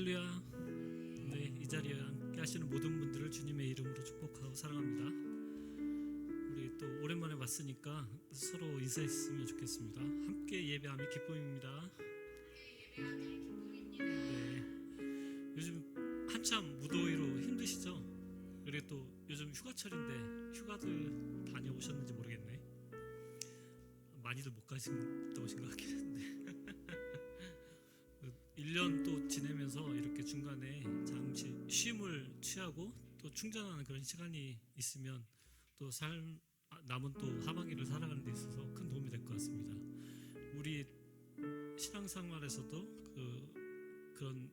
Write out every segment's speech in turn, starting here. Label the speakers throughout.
Speaker 1: 할렐루야. 네, 이 자리에 함께 하시는 모든 분들을 주님의 이름으로 축복하고 사랑합니다. 우리 또 오랜만에 봤으니까 서로 인사했으면 좋겠습니다. 함께 예배함이 기쁨입니다. 네, 요즘 한참 무더위로 힘드시죠? 그리고 또 요즘 휴가철인데 휴가들 다녀오셨는지 모르겠네. 많이들 못 가신다고 오신 것 같긴 한데 1년 또 지내면서 이렇게 중간에 잠시 쉼을 취하고 또 충전하는 그런 시간이 있으면 또 남은 또 하반기를 살아가는 데 있어서 큰 도움이 될 것 같습니다. 우리 신앙생활에서도 그런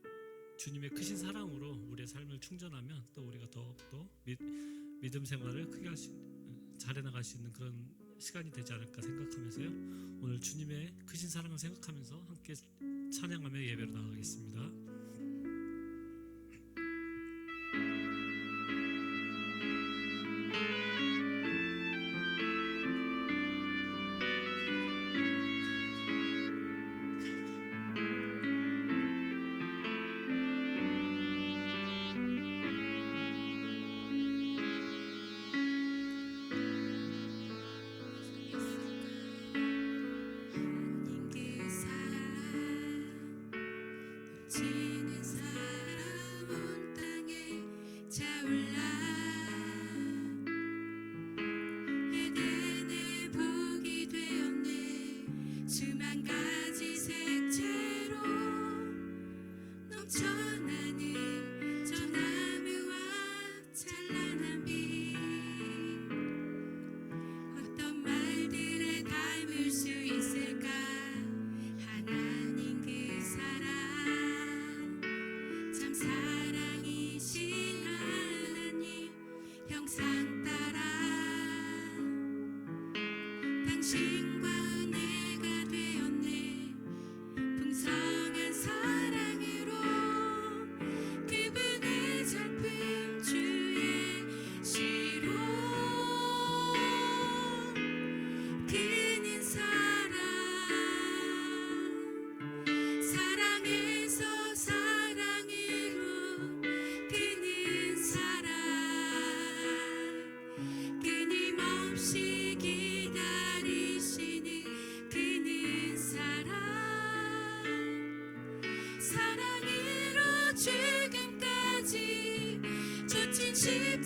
Speaker 1: 주님의 크신 사랑으로 우리의 삶을 충전하면 또 우리가 더욱더 믿음 생활을 크게 잘해나갈 수 있는 그런 시간이 되지 않을까 생각하면서요, 오늘 주님의 크신 사랑을 생각하면서 함께 찬양하며 예배로 나가겠습니다.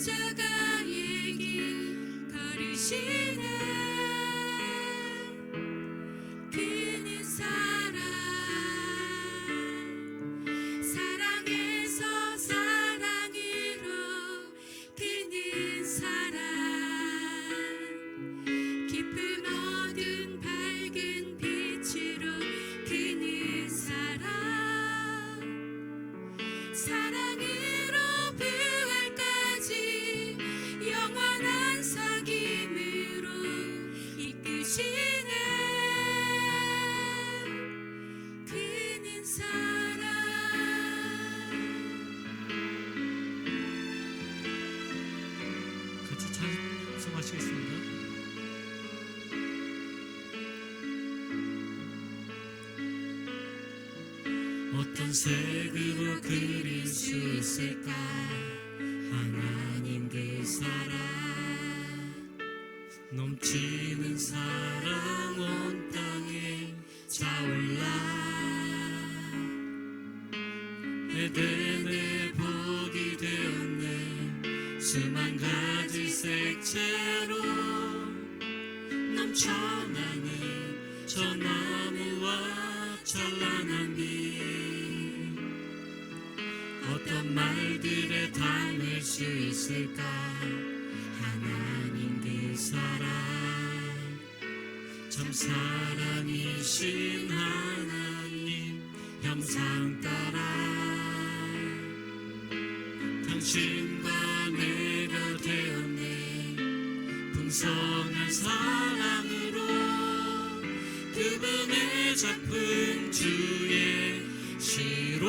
Speaker 2: 십자가의 길 걸으시네. 그는 사랑에서 사랑으로 그는 사랑, 깊은 어두운 밝은 빛으로 그는 사랑으로 부활까지 영원한 사귐으로 이끄시네. 그는 사랑.
Speaker 1: 같이 찬송하시겠습니다. 어떤 색으로 그릴 수 있을까? 하나님 그 사랑, 넘치는 사랑 온 땅에 차올라. 에덴의 복이 되었네. 수만 가지 색채로 넘쳐나는 저 나무와 찬란한 빛, 어떤 말들에 담을 수 있을까? 하나님 그 사랑, 참 사랑이신 하나님 형상 따라 당신과 내가 되었네. 풍성한 사랑으로 그분의 작품 주의 시로.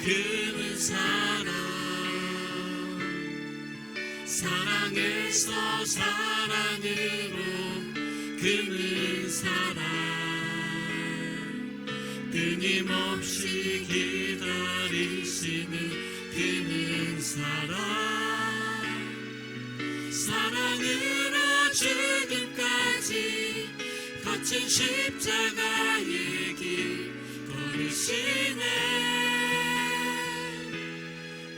Speaker 1: 그는 사랑에서 사랑으로 그는 사랑, 끊임없이 기다리시는 그는 사랑으로 죽음까지 거친 십자가의 길 걸으시네.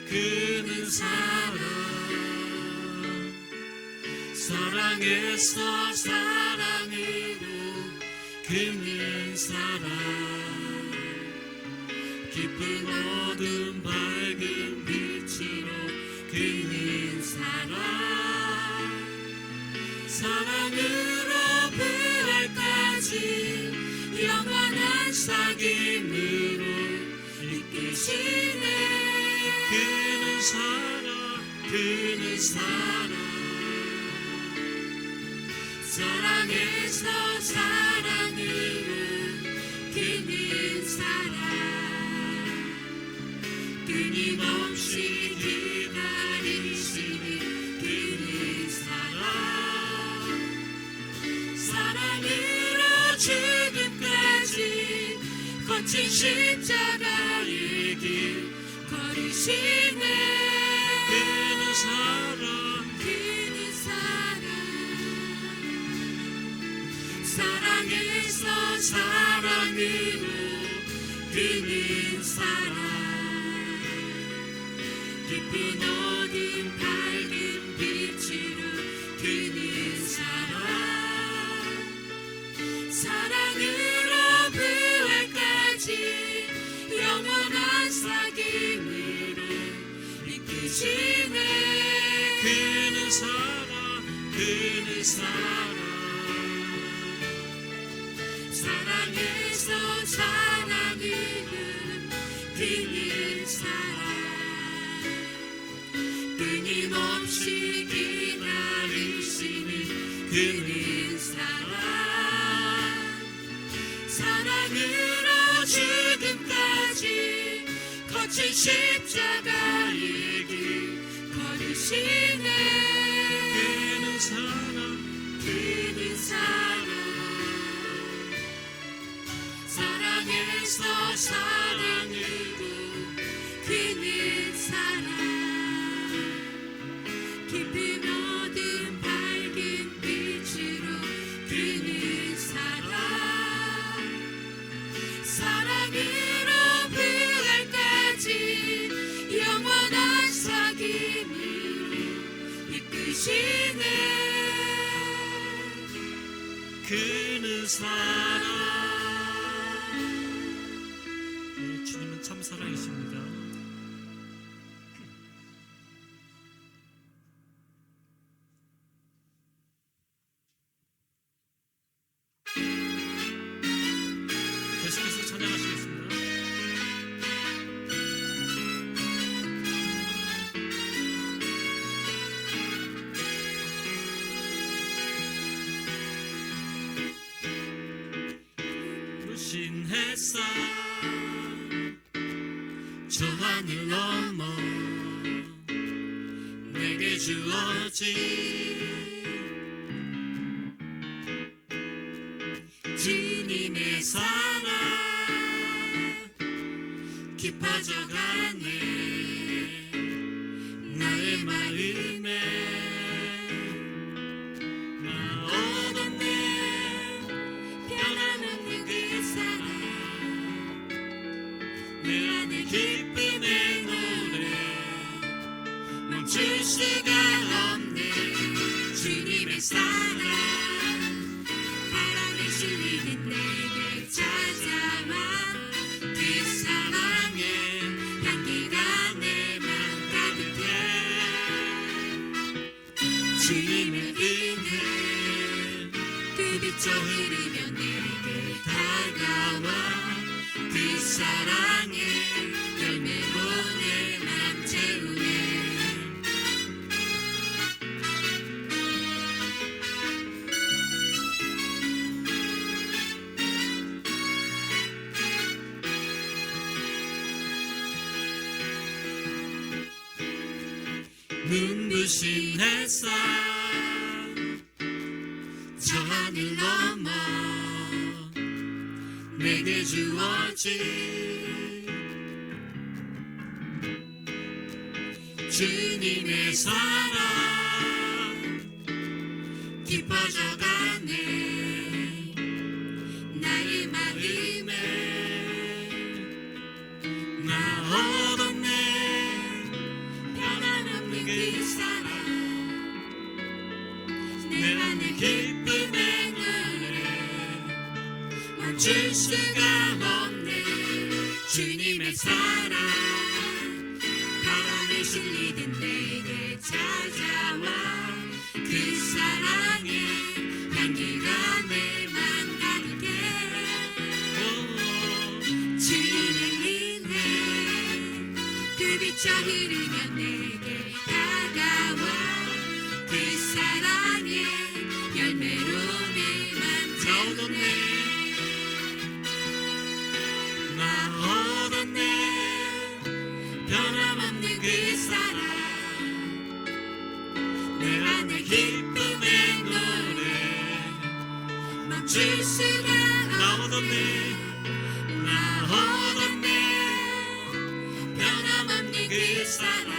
Speaker 1: 그는 사랑에서 사랑으로 그는 깊은 어둠 밝은 빛으로 그는 사랑으로 부활까지 영원한 사귐으로 이끄시네. 그는 사랑에서 사랑으로 그는 끊임없이 기다리시는 그는 사랑으로 죽음까지 거친 십자가의 길 걸으시네. 그는 사랑에서 사랑으로 그는 깊은 어둠 밝은 빛으로 그는 사랑으로 부활까지 영원한 사귐으로 이끄시네. 그는 사랑에서 사랑으로 그는 끊임없이 기다리시는 그는 사랑으로 죽음까지 거친 십자가의 길 걸으시네. 그는 사랑에서 사랑으로 그는 깊은 어둠 밝은 빛으로 그는 사랑으로 부활까지 영원한 사귐으로 이끄시네. 그는 네, 주님은 참 사랑이십니다. 계속해서 찬양하시겠습니다. 부신 햇살 저 하늘 넘어 내게 주어진 주님의 사랑 깊어져가네. 나의 마음에 나 얻었네. 변함없는 그 사랑 내 안에 기쁨의 노래 멈출 수가 없네. 주님의 사랑 바람이 실리는 내게 찾아와 그 사랑의 향기가 내 맘 가득해. 주님의 은혜 그 빛저 흐르며 내게 다가와 그 사랑의 열매로 내 맘 채우네. 눈부신 햇살 저 하늘 넘어 내게 주어진 주님의 사랑 깊어져가네 나의 마음에 나 얻었네 변함없는 그 사랑 내 안에 기쁨의 노래 멈출 수가 없네 주님의 사랑 바람이 실리듯 내게 찾아와 그 사랑의 향기가 내 맘 가득해 주님의 은혜 그 빛이 흐르면 내게 다가와 그 사랑의 열매로 내 맘 채우네 나 얻었네 변함없는 그 사랑 내 안에 기쁨의 노래 멈출 수가 나 얻었네 나 얻었네 변함없는 그 사랑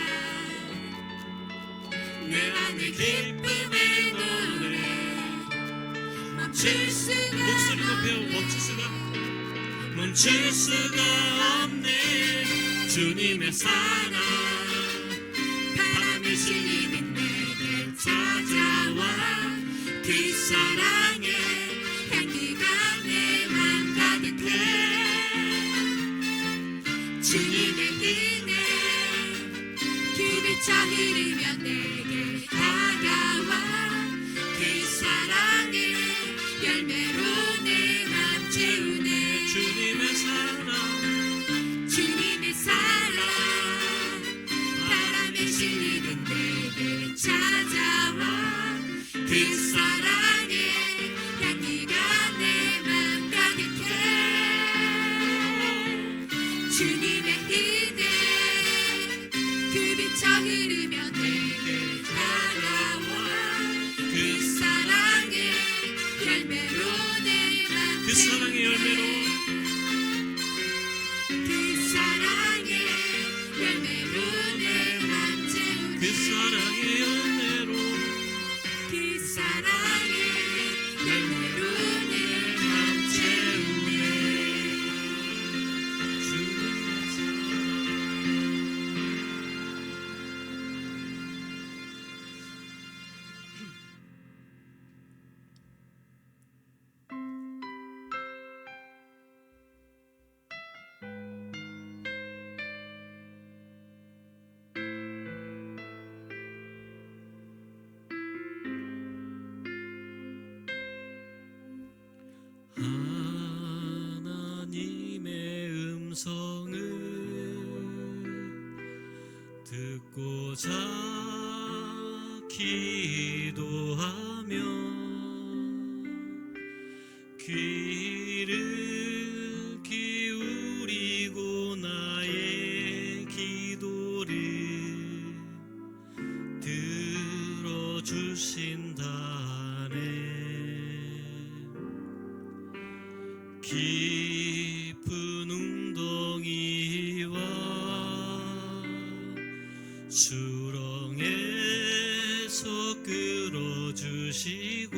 Speaker 1: 내 안에 기쁨의 노래 멈출 수가 목소리 높여 멈출 수가 없네 주님의 사랑 바람이 실리는 내게 찾아와 그 사랑의 향기가 내 맘 가득해 주님의 은혜 그 빛이 흐르면 내게 다가와 그 사랑의 열매로 내 맘 채우네 주님의 사랑 바람에 실리는 내게 찾아와 그 사랑의 향기가 내 맘 가득해 주님의 은혜 그 빛이 흐르면 내게 다가와 그 사랑의 열매로 내 맘 그 사랑의 열매로 그 사랑의 열매로 그 사랑의 열매로 내 맘 채우네 하나님의 음성을 듣고자 기도하며 귀를 기울이고 나의 기도를 들어주신다네 깊은 웅덩이와 수렁에서 끌어주시고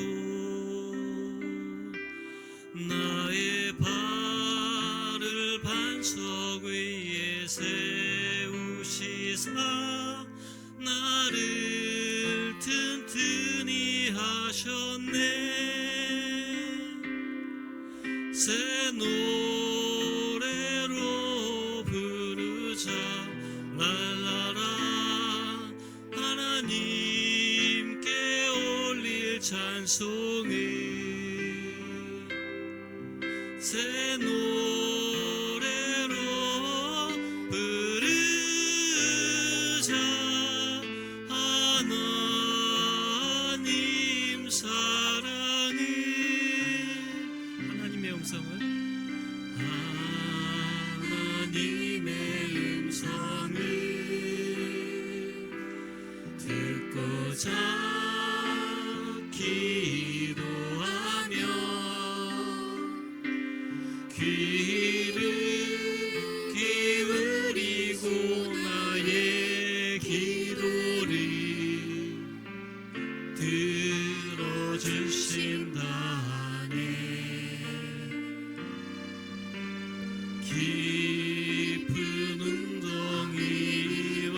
Speaker 1: 나의 발을 반석 위에 세우시사 나를 튼튼히 하셨네 새 노래로 부르자 날라라 하나님께 올릴 찬송을 새 노래로 부르자 하나님 사랑을 하나님의 음성을 듣고자 기도하며 귀 들어주신다네. 깊은 웅덩이와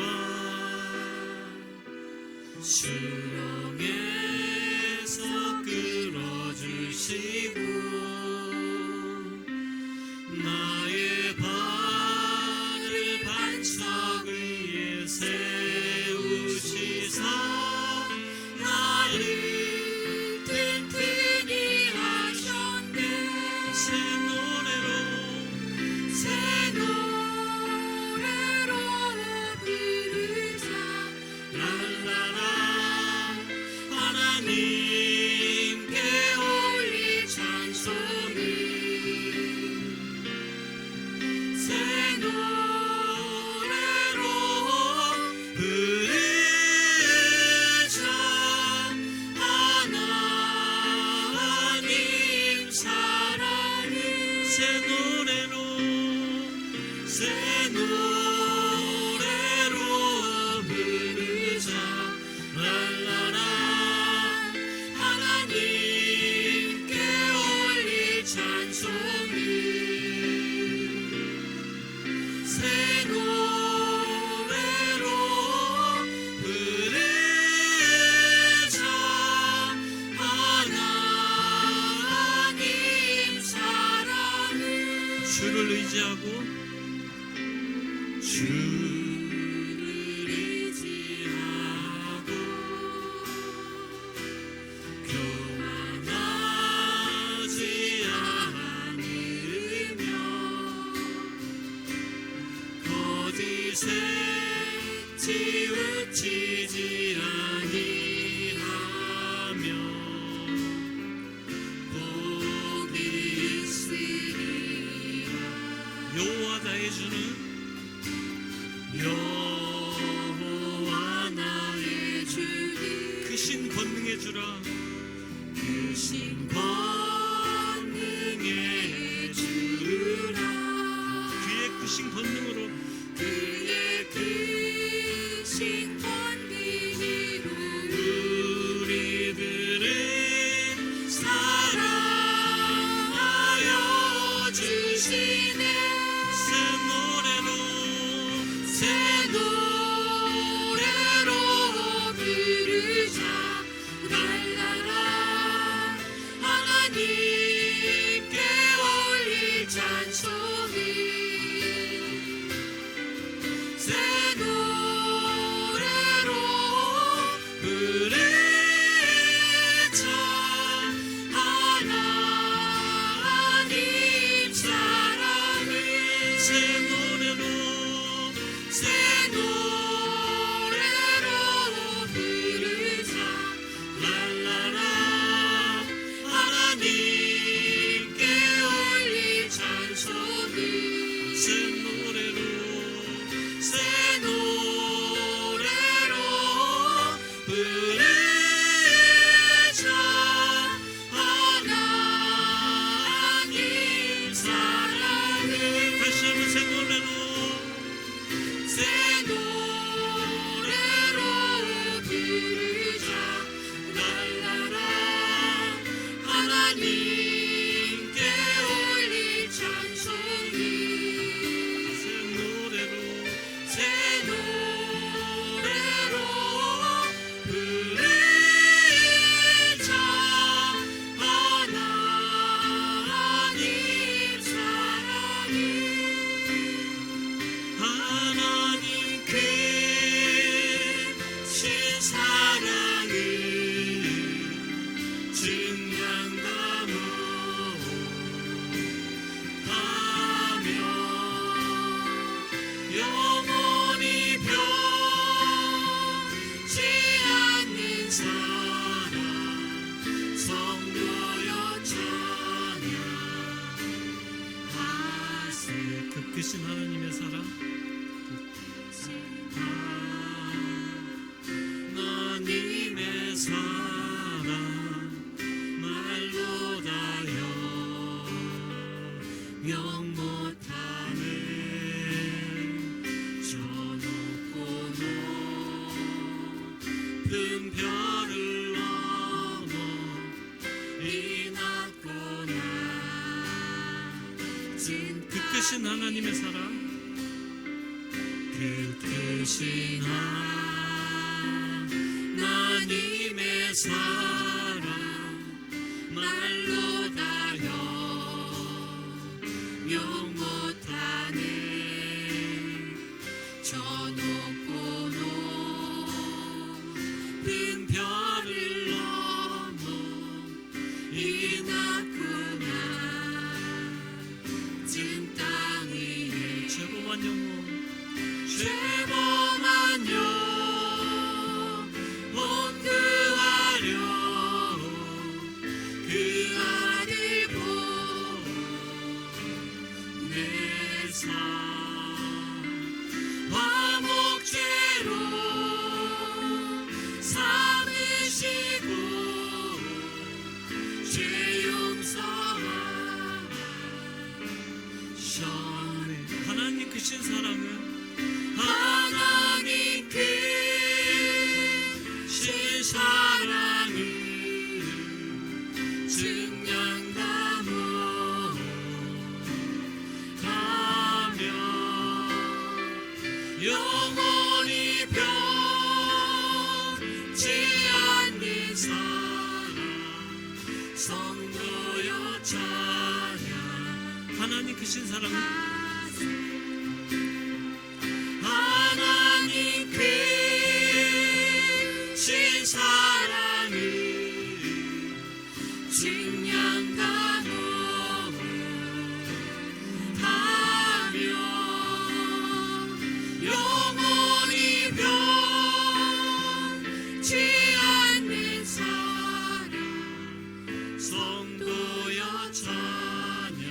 Speaker 1: 수렁에서 끌어주시고 나의 발을 반석 위에 세우시사 나를 튼튼히 하셨네. 새 노래로 부르자 랄라라. 하나님께 올릴 찬송을 새 노래로 부르자. 하나님 사랑을 새 노래로 부르자 랄라라. 하나님께 올릴 찬송을 새 노래로 부르자. 하나님 사랑을 주를 의지하고 교만하지 않으며 거짓에 치우치지 아니하며 복이 있으리라. 여호와 나의 주는 여호와 나의 주는 크신 권능의 주라. 크신 권능의 주라. 그의 크신 권능으로 그의 크신 권능으로 우리들을 사랑하여 주시네. 새 노래로 부르자 랄라라. 하나님께 올릴 찬송을 새 노래로 부르자. 하나님 사랑을 새 노래로 부르자 랄라라. 하나님께 올릴 찬송을 새 노래로 부르자. 하나님 사랑을 다시 한번 새 노래로 부르자 랄라라. 하나님께 올릴 찬송을 새 노래로 부르자. 하나님 사랑을 하나님 크신 사랑을 증명하며 영원히 변치 않는 사랑 성도여 찬양하세. 그 크신 하나님의 사랑 하나님의 사랑 말로 다여 명 못하네. 저 높고 높은 별을 크신 하나님의 사랑, 그 크신 하나님의 사랑 말로 다 영영 못하네. 저 높고 높은 별을 넘어 이 낮고 낮은 땅 위에 죄범한 영혼 구하려 그 아들 보내사 화목제로 삼으시고 죄 용서하셨네. 하나님 크신 사랑은 하나님 크신 사랑을 증량하며 영원히 변치 않는 사랑 성도여 찬양. 하나님 크신 사랑은 하나님 크신 사랑을 증량하며 영원히 변치 않는 사랑 성도여 찬양하세.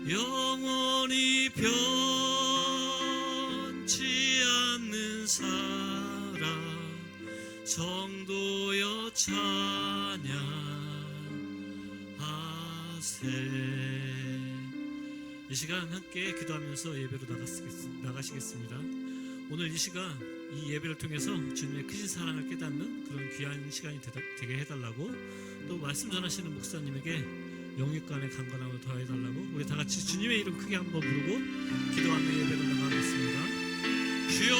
Speaker 1: 영원히 변치 않는 사랑 성도여 찬양하세. 이 시간 함께 기도하면서 예배로 나가시겠습니다. 오늘 이 시간 이 예배를 통해서 주님의 크신 사랑을 깨닫는 그런 귀한 시간이 되게 해달라고, 또 말씀 전하시는 목사님에게 영육간의 강건함을 더해달라고 우리 다 같이 주님의 이름 크게 한번 부르고 기도하며 예배로 나가겠습니다. 주여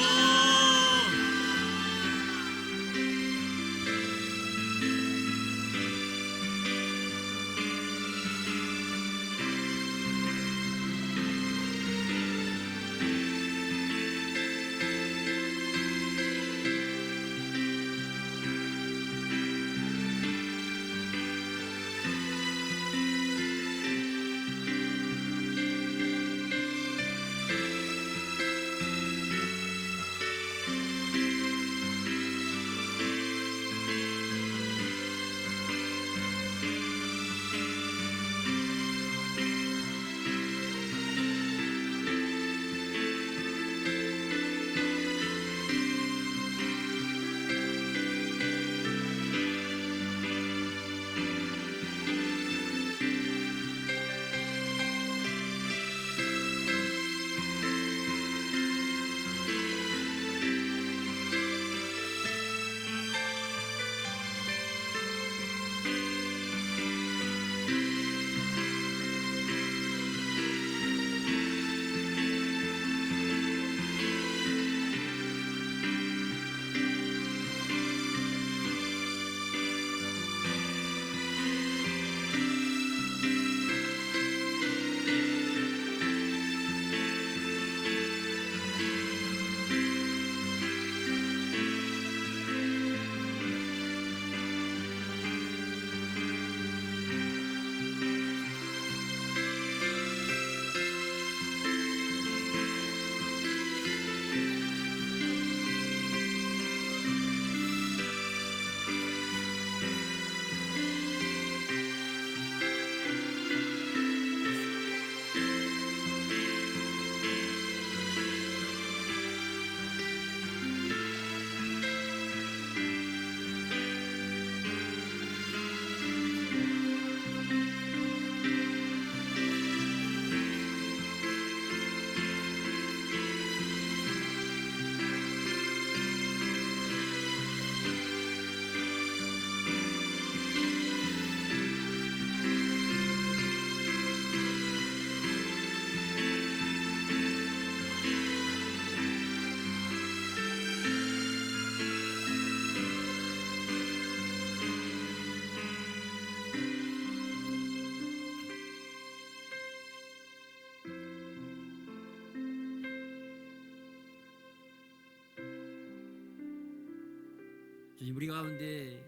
Speaker 3: 주님, 우리 가운데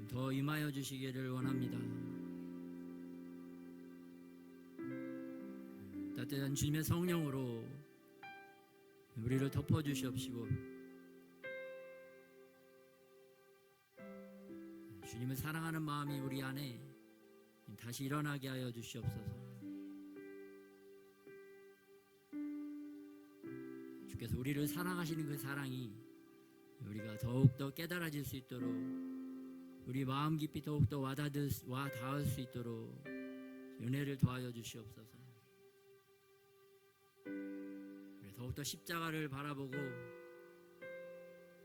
Speaker 3: 더 임하여 주시기를 원합니다. 따뜻한 주님의 성령으로 우리를 덮어주시옵시고 주님을 사랑하는 마음이 우리 안에 다시 일어나게 하여 주시옵소서. 주께서 우리를 사랑하시는 그 사랑이 우리가 더욱더 깨달아질 수 있도록, 우리 마음 깊이 더욱더 와 닿을 수 있도록 은혜를 더하여 주시옵소서. 더욱더 십자가를 바라보고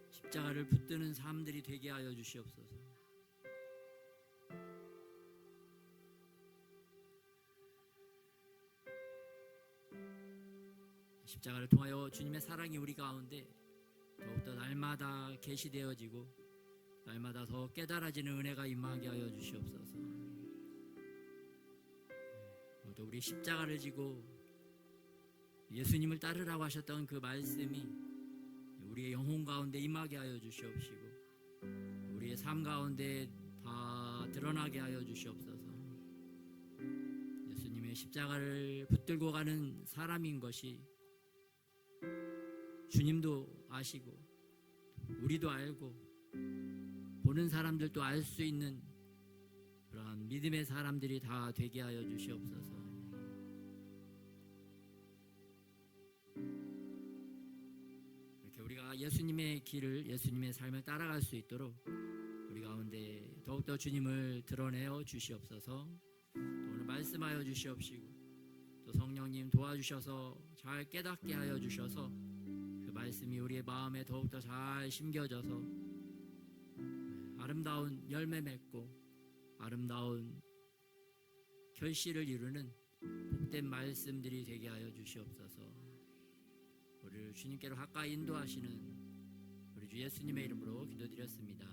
Speaker 3: 십자가를 붙드는 삶들이 되게 하여 주시옵소서. 십자가를 통하여 주님의 사랑이 우리 가운데 더욱더 날마다 계시되어지고 날마다 더 깨달아지는 은혜가 임하게 하여 주시옵소서. 또 우리 십자가를 지고 예수님을 따르라고 하셨던 그 말씀이 우리의 영혼 가운데 임하게 하여 주시옵시고 우리의 삶 가운데 다 드러나게 하여 주시옵소서. 예수님의 십자가를 붙들고 가는 사람인 것이 주님도 아시고 우리도 알고 보는 사람들도 알 수 있는 그러한 믿음의 사람들이 다 되게 하여 주시옵소서. 이렇게 우리가 예수님의 길을, 예수님의 삶을 따라갈 수 있도록 우리 가운데 더욱더 주님을 드러내어 주시옵소서. 또 오늘 말씀하여 주시옵시고 또 성령님 도와주셔서 잘 깨닫게 하여 주셔서 그 말씀이 우리의 마음에 더욱더 잘 심겨져서 아름다운 열매 맺고 아름다운 결실을 이루는 복된 말씀들이 되게 하여 주시옵소서. 우리를 주님께로 가까이 인도하시는 우리 주 예수님의 이름으로 기도드렸습니다.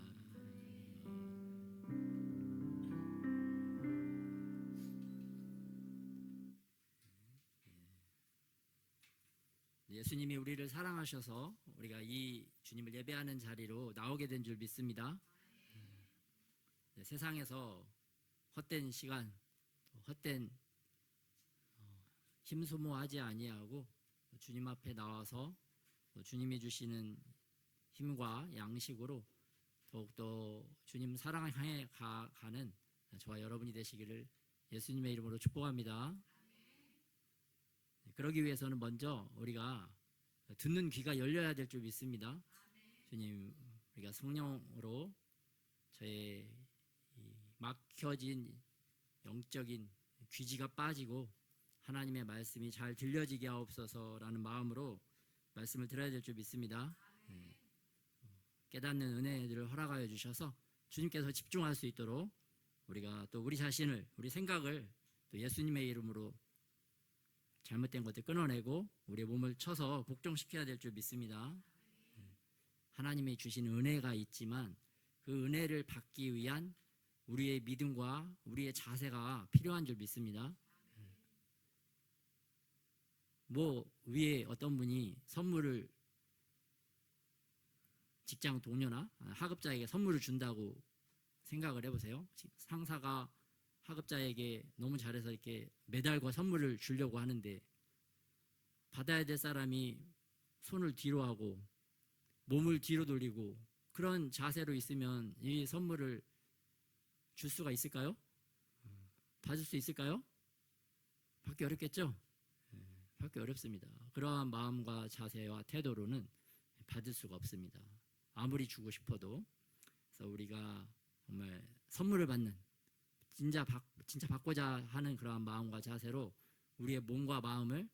Speaker 3: 예수님이 우리를 사랑하셔서 우리가 이 주님을 예배하는 자리로 나오게 된 줄 믿습니다. 세상에서 헛된 시간, 헛된 힘소모하지 아니하고 주님 앞에 나와서 주님이 주시는 힘과 양식으로 더욱더 주님 사랑을 향해 가는 저와 여러분이 되시기를 예수님의 이름으로 축복합니다. 그러기 위해서는 먼저 우리가 듣는 귀가 열려야 될 줄 믿습니다. 주님, 우리가 성령으로 저의 막혀진 영적인 귀지가 빠지고 하나님의 말씀이 잘 들려지게 하옵소서라는 마음으로 말씀을 들어야 될 줄 믿습니다. 깨닫는 은혜들을 허락하여 주셔서 주님께서 집중할 수 있도록 우리가 또 우리 자신을, 우리 생각을 또 예수님의 이름으로 잘못된 것들 끊어내고 우리의 몸을 쳐서 복종시켜야 될 줄 믿습니다. 하나님이 주신 은혜가 있지만 그 은혜를 받기 위한 우리의 믿음과 우리의 자세가 필요한 줄 믿습니다. 위에 어떤 분이 선물을 직장 동료나 하급자에게 선물을 준다고 생각을 해보세요. 상사가 하급자에게 너무 잘해서 이렇게 메달과 선물을 주려고 하는데 받아야 될 사람이 손을 뒤로 하고 몸을 뒤로 돌리고 그런 자세로 있으면 이 선물을 줄 수가 있을까요? 받을 수 있을까요? 받기 어렵겠죠? 받기 어렵습니다. 그러한 마음과 자세와 태도로는 받을 수가 없습니다. 아무리 주고 싶어도. 그래서 우리가 정말 선물을 받는 진짜 받고자 하는 그러한 마음과 자세로 우리의 몸과 마음을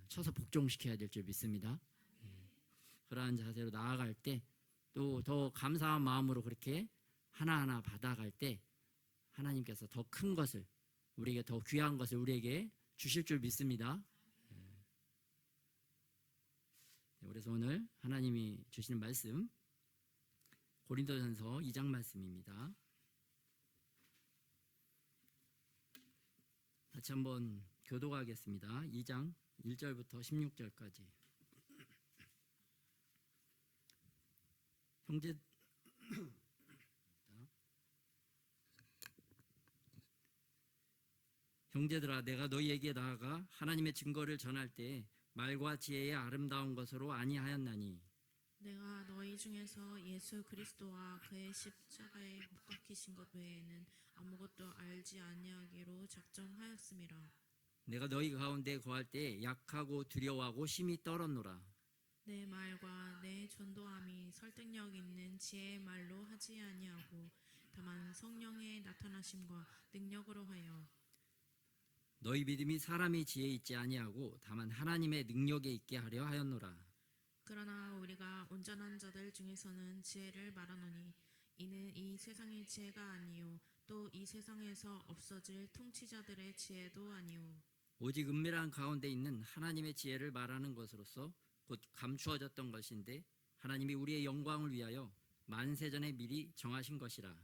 Speaker 3: 쳐서 복종시켜야 될 줄 믿습니다. 그러한 자세로 나아갈 때 또 더 감사한 마음으로 그렇게 하나하나 받아갈 때 하나님께서 더 큰 것을, 우리에게 더 귀한 것을 우리에게 주실 줄 믿습니다. 그래서 오늘 하나님이 주시는 말씀 고린도전서 2장 말씀입니다. 같이 한번 교독하겠습니다. 2장 1절부터 16절까지. 형제들아, 내가 너희에게 나아가 하나님의 증거를 전할 때 말과 지혜의 아름다운 것으로 아니하였나니
Speaker 4: 내가 너희 중에서 예수 그리스도와 그의 십자가에 못 박히신 것 외에는 아무것도 알지 아니하기로 작정하였음이라.
Speaker 3: 내가 너희 가운데 거할 때 약하고 두려워하고 심히 떨었노라.
Speaker 4: 내 말과 내 전도함이 설득력 있는 지혜의 말로 하지 아니하고 다만 성령의 나타나심과 능력으로 하여
Speaker 3: 너희 믿음이 사람의 지혜에 있지 아니하고 다만 하나님의 능력에 있게 하려 하였노라.
Speaker 4: 그러나 우리가 온전한 자들 중에서는 지혜를 말하노니 이는 이 세상의 지혜가 아니요 또 이 세상에서 없어질 통치자들의 지혜도 아니요
Speaker 3: 오직 은밀한 가운데 있는 하나님의 지혜를 말하는 것으로서 곧 감추어졌던 것인데 하나님이 우리의 영광을 위하여 만세전에 미리 정하신 것이라.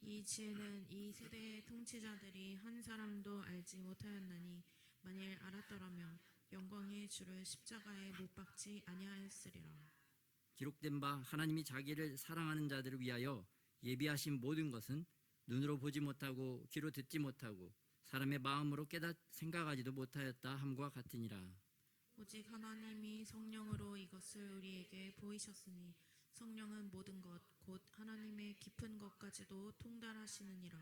Speaker 4: 이 지혜는 이 세대의 통치자들이 한 사람도 알지 못하였나니 만일 알았더라면 영광의 주를 십자가에 못 박지 아니하였으리라.
Speaker 3: 기록된 바 하나님이 자기를 사랑하는 자들을 위하여 예비하신 모든 것은 눈으로 보지 못하고 귀로 듣지 못하고 사람의 마음으로 깨닫 생각하지도 못하였다 함과 같으니라.
Speaker 4: 오직 하나님이 성령으로 이것을 우리에게 보이셨으니 성령은 모든 것 곧 하나님의 깊은 것까지도 통달하시느니라.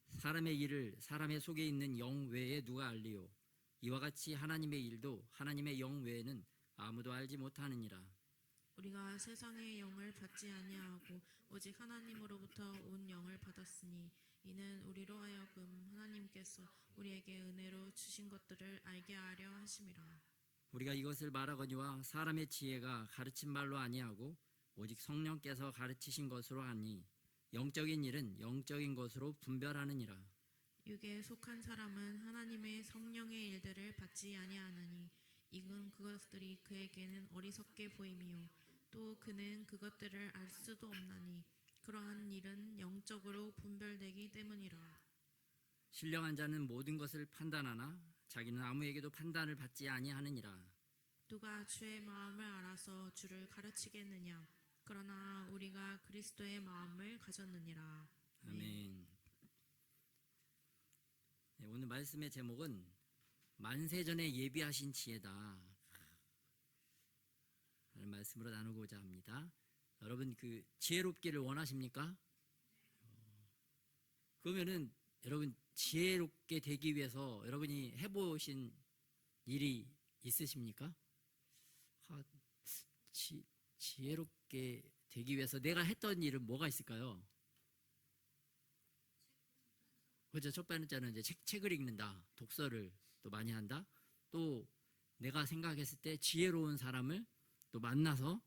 Speaker 3: 사람의 일을 사람의 속에 있는 영 외에 누가 알리요? 이와 같이 하나님의 일도 하나님의 영 외에는 아무도 알지 못하느니라.
Speaker 4: 우리가 세상의 영을 받지 아니하고 오직 하나님으로부터 온 영을 받았으니 이는 우리로 하여금 하나님께서 우리에게 은혜로 주신 것들을 알게 하려 하심이라.
Speaker 3: 우리가 이것을 말하거니와 사람의 지혜가 가르친 말로 아니하고 오직 성령께서 가르치신 것으로 하니 영적인 일은 영적인 것으로 분별하느니라.
Speaker 4: 육에 속한 사람은 하나님의 성령의 일들을 받지 아니하나니 이건 그것들이 그에게는 어리석게 보임이요 또 그는 그것들을 알 수도 없나니 그러한 일은 영적으로 분별되기 때문이라.
Speaker 3: 신령한 자는 모든 것을 판단하나 자기는 아무에게도 판단을 받지 아니하느니라.
Speaker 4: 누가 주의 마음을 알아서 주를 가르치겠느냐. 그러나 우리가 그리스도의 마음을 가졌느니라.
Speaker 3: 아멘. 네, 오늘 말씀의 제목은 만세전에 예비하신 지혜다 라는 말씀으로 나누고자 합니다. 여러분 그 지혜롭기를 원하십니까? 그러면은 여러분 지혜롭게 되기 위해서 여러분이 해보신 일이 있으십니까? 지혜롭게 되기 위해서 내가 했던 일은 뭐가 있을까요? 그죠? 첫 번째는 이제 책을 읽는다, 독서를 또 많이 한다. 또 내가 생각했을 때 지혜로운 사람을 또 만나서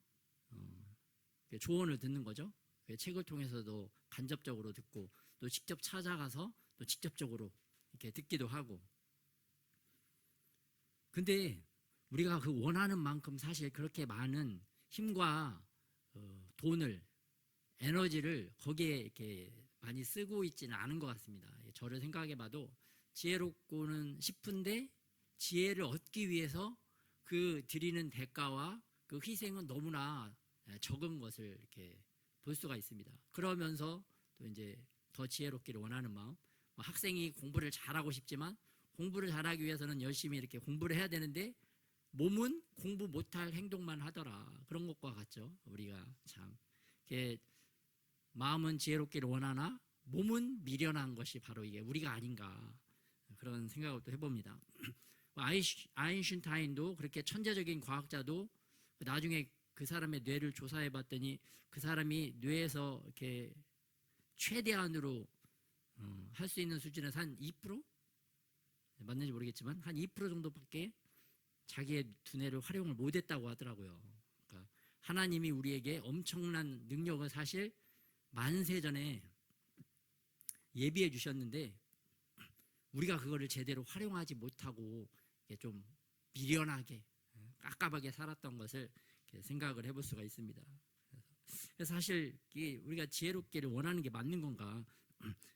Speaker 3: 조언을 듣는 거죠. 책을 통해서도 간접적으로 듣고 또 직접 찾아가서 또 직접적으로 이렇게 듣기도 하고. 근데 우리가 그 원하는 만큼 사실 그렇게 많은 힘과 돈을, 에너지를 거기에 이렇게 많이 쓰고 있지는 않은 것 같습니다. 저를 생각해봐도 지혜롭고는 싶은데 지혜를 얻기 위해서 그 드리는 대가와 그 희생은 너무나 적은 것을 이렇게 볼 수가 있습니다. 그러면서 또 이제 더 지혜롭기를 원하는 마음. 학생이 공부를 잘하고 싶지만 공부를 잘하기 위해서는 열심히 이렇게 공부를 해야 되는데 몸은 공부 못할 행동만 하더라. 그런 것과 같죠. 우리가 참 이렇게 마음은 지혜롭기를 원하나 몸은 미련한 것이 바로 이게 우리가 아닌가 그런 생각을 또 해봅니다. 아인슈타인도 그렇게 천재적인 과학자도 나중에 그 사람의 뇌를 조사해봤더니 그 사람이 뇌에서 이렇게 최대한으로 할 수 있는 수준에서 한 2%? 맞는지 모르겠지만 한 2% 정도밖에 자기의 두뇌를 활용을 못했다고 하더라고요. 그러니까 하나님이 우리에게 엄청난 능력을 사실 만세전에 예비해 주셨는데 우리가 그거를 제대로 활용하지 못하고 좀 미련하게 깝깝하게 살았던 것을 생각을 해볼 수가 있습니다. 그래서 사실 우리가 지혜롭기를 원하는 게 맞는 건가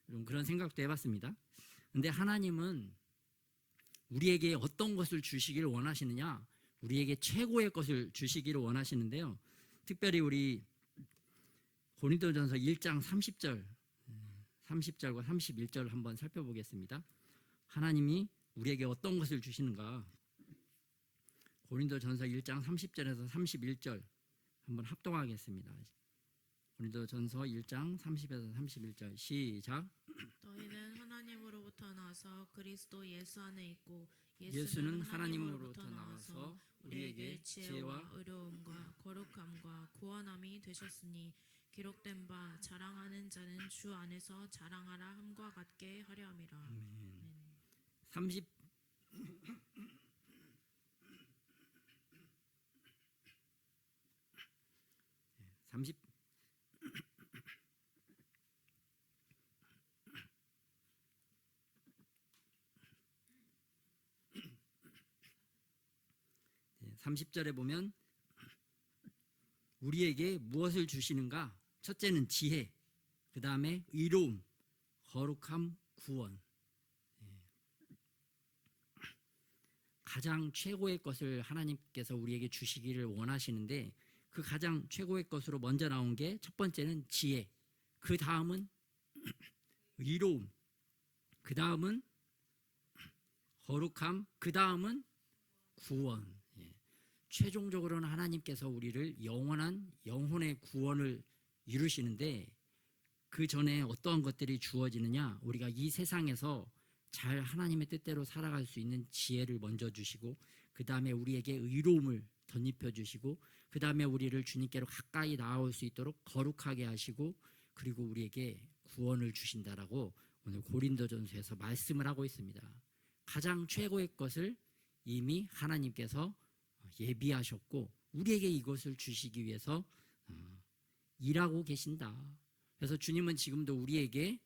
Speaker 3: 좀 그런 생각도 해봤습니다. 근데 하나님은 우리에게 어떤 것을 주시기를 원하시느냐? 우리에게 최고의 것을 주시기를 원하시는데요. 특별히 우리 고린도전서 1장 30절과 31절 한번 살펴보겠습니다. 하나님이 우리에게 어떤 것을 주시는가? 고린도전서 1장 30절에서 31절 한번 합동하겠습니다. 고린도전서 1장 30에서 31절 시작.
Speaker 4: 너희는 하나님으로부터 나와서 그리스도 예수 안에 있고
Speaker 3: 예수는 하나님으로부터 나와서 우리에게 지혜와
Speaker 4: 의로움과 거룩함과 구원함이 되셨으니 기록된 바 자랑하는 자는 주 안에서 자랑하라 함과 같게 하려 함이라. 아멘.
Speaker 3: 30 30절에 보면 우리에게 무엇을 주시는가? 첫째는 지혜, 그 다음에 의로움, 거룩함, 구원. 가장 최고의 것을 하나님께서 우리에게 주시기를 원하시는데 그 가장 최고의 것으로 먼저 나온 게 첫 번째는 지혜, 그 다음은 의로움, 그 다음은 거룩함, 그 다음은 구원. 최종적으로는 하나님께서 우리를 영혼의 구원을 이루시는데 그 전에 어떠한 것들이 주어지느냐? 우리가 이 세상에서 잘 하나님의 뜻대로 살아갈 수 있는 지혜를 먼저 주시고 그 다음에 우리에게 의로움을 덧입혀 주시고 그 다음에 우리를 주님께로 가까이 나아올 수 있도록 거룩하게 하시고 그리고 우리에게 구원을 주신다라고 오늘 고린도전서에서 말씀을 하고 있습니다. 가장 최고의 것을 이미 하나님께서 예비하셨고 우리에게 이것을 주시기 위해서 일하고 계신다. 그래서 주님은 지금도 우리에게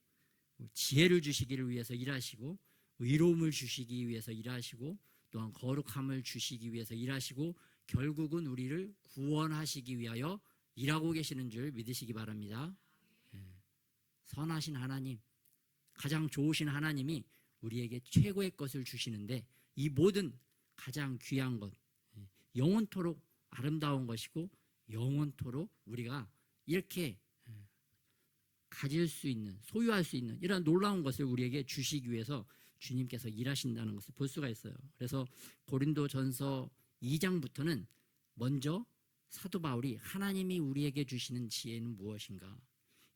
Speaker 3: 지혜를 주시기를 위해서 일하시고 의로움을 주시기 위해서 일하시고 또한 거룩함을 주시기 위해서 일하시고 결국은 우리를 구원하시기 위하여 일하고 계시는 줄 믿으시기 바랍니다. 선하신 하나님, 가장 좋으신 하나님이 우리에게 최고의 것을 주시는데 이 모든 가장 귀한 것, 영원토록 아름다운 것이고 영원토록 우리가 이렇게 가질 수 있는, 소유할 수 있는 이런 놀라운 것을 우리에게 주시기 위해서 주님께서 일하신다는 것을 볼 수가 있어요. 그래서 고린도전서 2장부터는 먼저 사도 바울이 하나님이 우리에게 주시는 지혜는 무엇인가?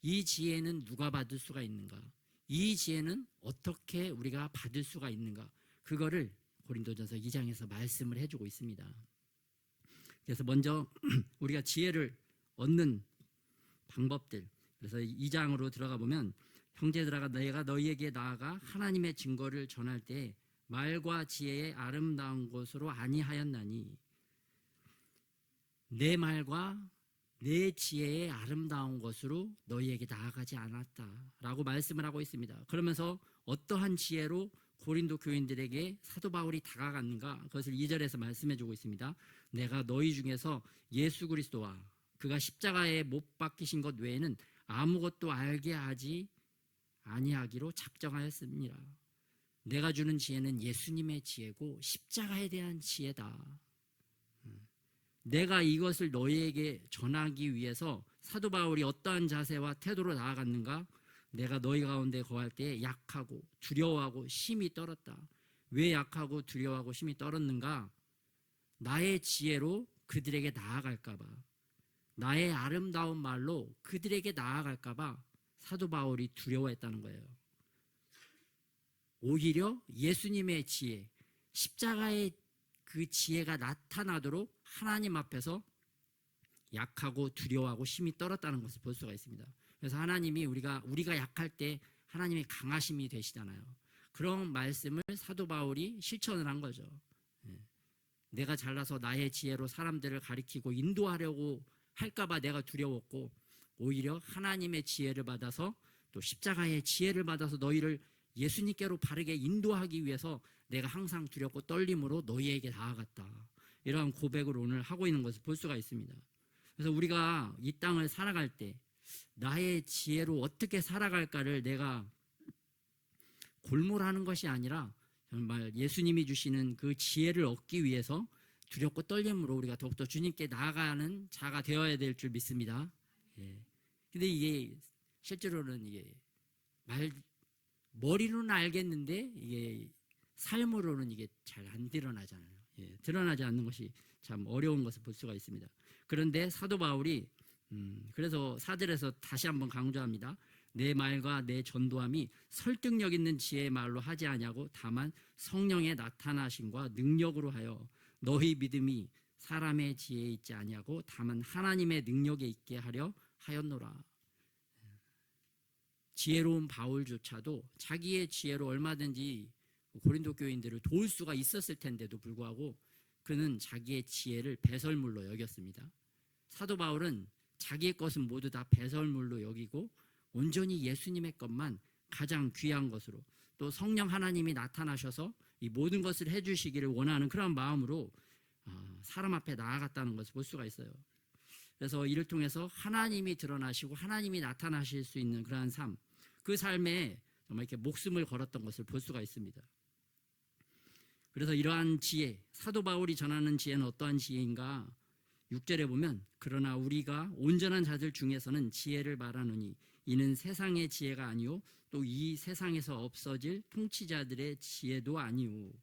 Speaker 3: 이 지혜는 누가 받을 수가 있는가? 이 지혜는 어떻게 우리가 받을 수가 있는가? 그거를 고린도전서 2장에서 말씀을 해주고 있습니다. 그래서 먼저 우리가 지혜를 얻는 방법들, 그래서 2장으로 들어가 보면 형제들아 내가 너희에게 나아가 하나님의 증거를 전할 때 말과 지혜의 아름다운 것으로 아니하였나니 내 말과 내 지혜의 아름다운 것으로 너희에게 나아가지 않았다라고 말씀을 하고 있습니다. 그러면서 어떠한 지혜로 고린도 교인들에게 사도 바울이 다가갔는가? 그것을 2절에서 말씀해 주고 있습니다. 내가 너희 중에서 예수 그리스도와 그가 십자가에 못 박히신 것 외에는 아무것도 알게 하지 아니하기로 작정하였습니다. 내가 주는 지혜는 예수님의 지혜고 십자가에 대한 지혜다. 내가 이것을 너희에게 전하기 위해서 사도 바울이 어떠한 자세와 태도로 나아갔는가? 내가 너희 가운데 거할 때 약하고 두려워하고 심히 떨었다. 왜 약하고 두려워하고 심히 떨었는가? 나의 지혜로 그들에게 나아갈까 봐, 나의 아름다운 말로 그들에게 나아갈까 봐 사도 바울이 두려워했다는 거예요. 오히려 예수님의 지혜, 십자가의 그 지혜가 나타나도록 하나님 앞에서 약하고 두려워하고 심히 떨었다는 것을 볼 수가 있습니다. 그래서 하나님이 우리가 약할 때 하나님의 강하심이 되시잖아요. 그런 말씀을 사도 바울이 실천을 한 거죠. 내가 잘나서 나의 지혜로 사람들을 가리키고 인도하려고 할까봐 내가 두려웠고 오히려 하나님의 지혜를 받아서 또 십자가의 지혜를 받아서 너희를 예수님께로 바르게 인도하기 위해서 내가 항상 두렵고 떨림으로 너희에게 나아갔다. 이러한 고백을 오늘 하고 있는 것을 볼 수가 있습니다. 그래서 우리가 이 땅을 살아갈 때 나의 지혜로 어떻게 살아갈까를 내가 골몰하는 것이 아니라 정말 예수님이 주시는 그 지혜를 얻기 위해서 두렵고 떨림으로 우리가 더욱더 주님께 나아가는 자가 되어야 될 줄 믿습니다. 근데 이게 실제로는 이게 머리로는 알겠는데 이게 삶으로는 이게 잘 안 드러나잖아요. 예, 드러나지 않는 것이 참 어려운 것을 볼 수가 있습니다. 그런데 사도 바울이 그래서 4절에서 다시 한번 강조합니다. 내 말과 내 전도함이 설득력 있는 지혜의 말로 하지 아니하고 다만 성령의 나타나심과 능력으로 하여 너희 믿음이 사람의 지혜에 있지 아니하고 다만 하나님의 능력에 있게 하려 하였노라. 지혜로운 바울조차도 자기의 지혜로 얼마든지 고린도 교인들을 도울 수가 있었을 텐데도 불구하고 그는 자기의 지혜를 배설물로 여겼습니다. 사도 바울은 자기의 것은 모두 다 배설물로 여기고 온전히 예수님의 것만 가장 귀한 것으로 또 성령 하나님이 나타나셔서 이 모든 것을 해주시기를 원하는 그런 마음으로 사람 앞에 나아갔다는 것을 볼 수가 있어요. 그래서 이를 통해서 하나님이 드러나시고 하나님이 나타나실 수 있는 그러한 삶, 그 삶에 정말 이렇게 목숨을 걸었던 것을 볼 수가 있습니다. 그래서 이러한 지혜, 사도 바울이 전하는 지혜는 어떠한 지혜인가? 6절에 보면 그러나 우리가 온전한 자들 중에서는 지혜를 말하노니 이는 세상의 지혜가 아니요 또 이 세상에서 없어질 통치자들의 지혜도 아니오.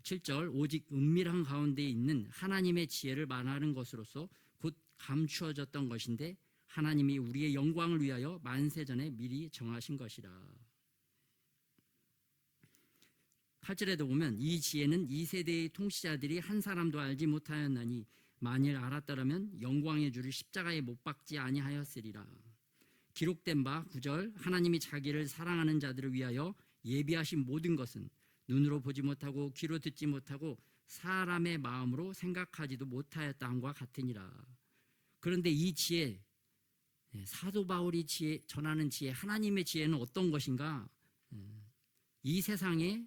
Speaker 3: 7절 오직 은밀한 가운데 있는 하나님의 지혜를 말하는 것으로서 곧 감추어졌던 것인데 하나님이 우리의 영광을 위하여 만세전에 미리 정하신 것이라. 8절에도 보면 이 지혜는 이 세대의 통치자들이 한 사람도 알지 못하였나니 만일 알았더라면 영광의 주를 십자가에 못 박지 아니하였으리라. 기록된 바 9절 하나님이 자기를 사랑하는 자들을 위하여 예비하신 모든 것은 눈으로 보지 못하고 귀로 듣지 못하고 사람의 마음으로 생각하지도 못하였다 함과 같으니라. 그런데 이 지혜, 사도 바울이 전하는 지혜, 하나님의 지혜는 어떤 것인가? 이 세상의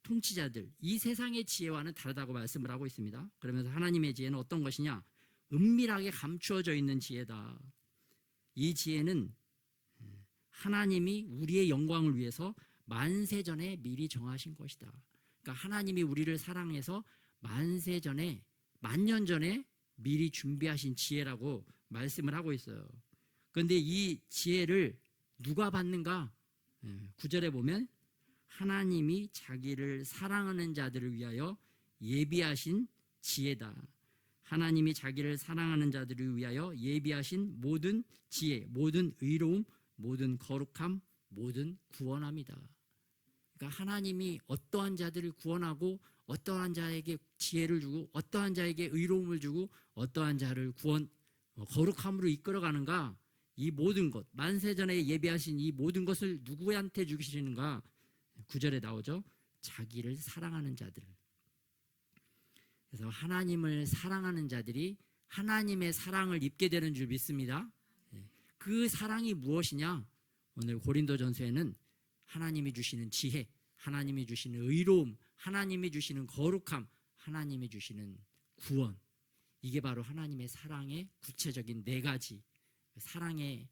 Speaker 3: 통치자들, 이 세상의 지혜와는 다르다고 말씀을 하고 있습니다. 그러면서 하나님의 지혜는 어떤 것이냐? 은밀하게 감추어져 있는 지혜다. 이 지혜는 하나님이 우리의 영광을 위해서 만세전에 미리 정하신 것이다. 그러니까 하나님이 우리를 사랑해서 만세전에, 만년 전에 미리 준비하신 지혜라고 말씀을 하고 있어요. 그런데 이 지혜를 누가 받는가? 9절에 보면 하나님이 자기를 사랑하는 자들을 위하여 예비하신 지혜다. 하나님이 자기를 사랑하는 자들을 위하여 예비하신 모든 지혜, 모든 의로움, 모든 거룩함, 모든 구원함이다. 그러니까 하나님이 어떠한 자들을 구원하고 어떠한 자에게 지혜를 주고 어떠한 자에게 의로움을 주고 어떠한 자를 거룩함으로 이끌어가는가? 이 모든 것, 만세전에 예비하신 이 모든 것을 누구한테 주시는가? 9절에 나오죠. 자기를 사랑하는 자들. 그래서 하나님을 사랑하는 자들이 하나님의 사랑을 입게 되는 줄 믿습니다. 그 사랑이 무엇이냐? 오늘 고린도전서에는 하나님이 주시는 지혜, 하나님이 주시는 의로움, 하나님이 주시는 거룩함, 하나님이 주시는 구원, 이게 바로 하나님의 사랑의 구체적인 4가지 사랑의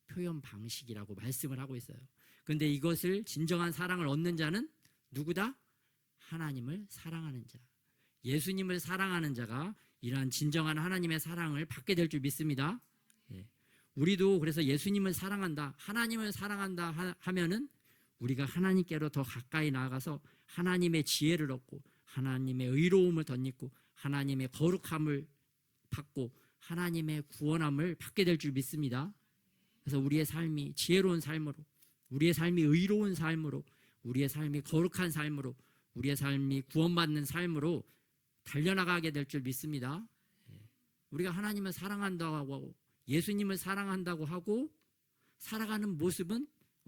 Speaker 3: 표현 방식이라고 말씀을 하고 있어요. 그런데 이것을 진정한 사랑을 얻는 자는 누구다? 하나님을 사랑하는 자, 예수님을 사랑하는 자가 이러한 진정한 하나님의 사랑을 받게 될 줄 믿습니다. 우리도 그래서 예수님을 사랑한다, 하나님을 사랑한다 하면은 우리가 하나님께로 더 가까이 나아가서 하나님의 지혜를 얻고 하나님의 의로움을 덧입고 하나님의 거룩함을 받고 하나님의 구원함을 받게 될 줄 믿습니다. 그래서 우리의 삶이 지혜로운 삶으로, 우리의 삶이 의로운 삶으로, 우리의 삶이 거룩한 삶으로, 우리의 삶이 구원받는 삶으로 달려나가게 될 줄 믿습니다. 우리가 하나님을 사랑한다고 하고 예수님을 사랑한다고 하고 살아가는 모습은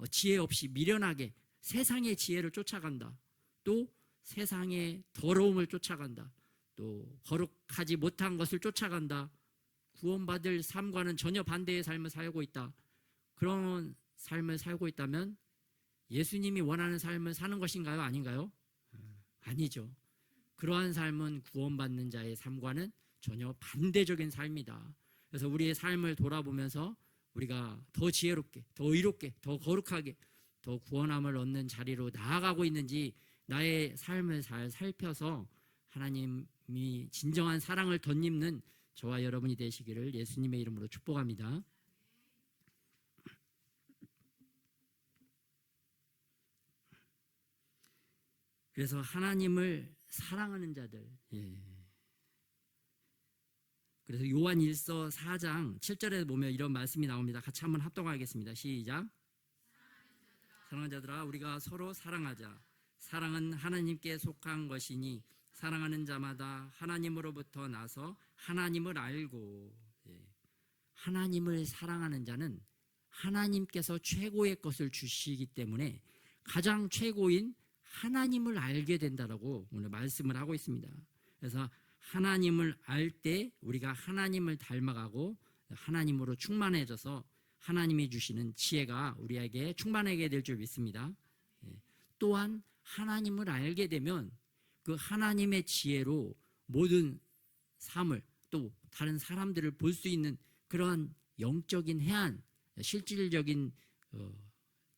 Speaker 3: 지혜 없이 미련하게 세상의 지혜를 쫓아간다, 또 세상의 더러움을 쫓아간다, 또 거룩하지 못한 것을 쫓아간다, 구원받을 삶과는 전혀 반대의 삶을 살고 있다, 그런 삶을 살고 있다면 예수님이 원하는 삶을 사는 것인가요? 아닌가요? 아니죠. 그러한 삶은 구원받는 자의 삶과는 전혀 반대적인 삶이다. 그래서 우리의 삶을 돌아보면서 우리가 더 지혜롭게, 더 의롭게, 더 거룩하게, 더 구원함을 얻는 자리로 나아가고 있는지 나의 삶을 잘 살펴서 하나님이 진정한 사랑을 덧입는 저와 여러분이 되시기를 예수님의 이름으로 축복합니다. 그래서 하나님을 사랑하는 자들. 예. 그래서 요한 1서 4장 7절에 보면 이런 말씀이 나옵니다. 같이 한번 합독하겠습니다. 시작. 사랑하는 자들아, 우리가 서로 사랑하자. 사랑은 하나님께 속한 것이니 사랑하는 자마다 하나님으로부터 나서 하나님을 알고. 예. 하나님을 사랑하는 자는 하나님께서 최고의 것을 주시기 때문에 가장 최고인 하나님을 알게 된다라고 오늘 말씀을 하고 있습니다. 그래서 하나님을 알 때 우리가 하나님을 닮아가고 하나님으로 충만해져서 하나님이 주시는 지혜가 우리에게 충만하게 될 줄 믿습니다. 또한 하나님을 알게 되면 그 하나님의 지혜로 모든 삶을 또 다른 사람들을 볼 수 있는 그러한 영적인 해안, 실질적인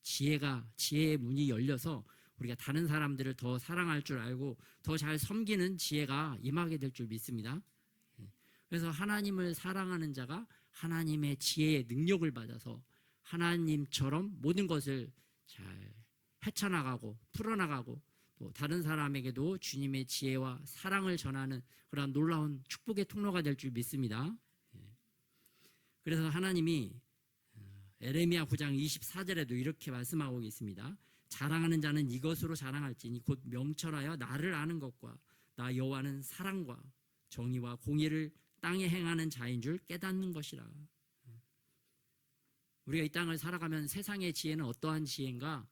Speaker 3: 지혜의 문이 열려서 우리가 다른 사람들을 더 사랑할 줄 알고 더 잘 섬기는 지혜가 임하게 될 줄 믿습니다. 그래서 하나님을 사랑하는 자가 하나님의 지혜의 능력을 받아서 하나님처럼 모든 것을 잘 헤쳐나가고 풀어나가고 또 다른 사람에게도 주님의 지혜와 사랑을 전하는 그런 놀라운 축복의 통로가 될 줄 믿습니다. 그래서 하나님이 에레미야 9장 24절에도 이렇게 말씀하고 있습니다. 자랑하는 자는 이것으로 자랑할지니 곧 명철하여 나를 아는 것과 나 여호와는 사랑과 정의와 공의를 땅에 행하는 자인 줄 깨닫는 것이라. 우리가 이 땅을 살아가면 세상의 지혜는 어떠한 지혜인가?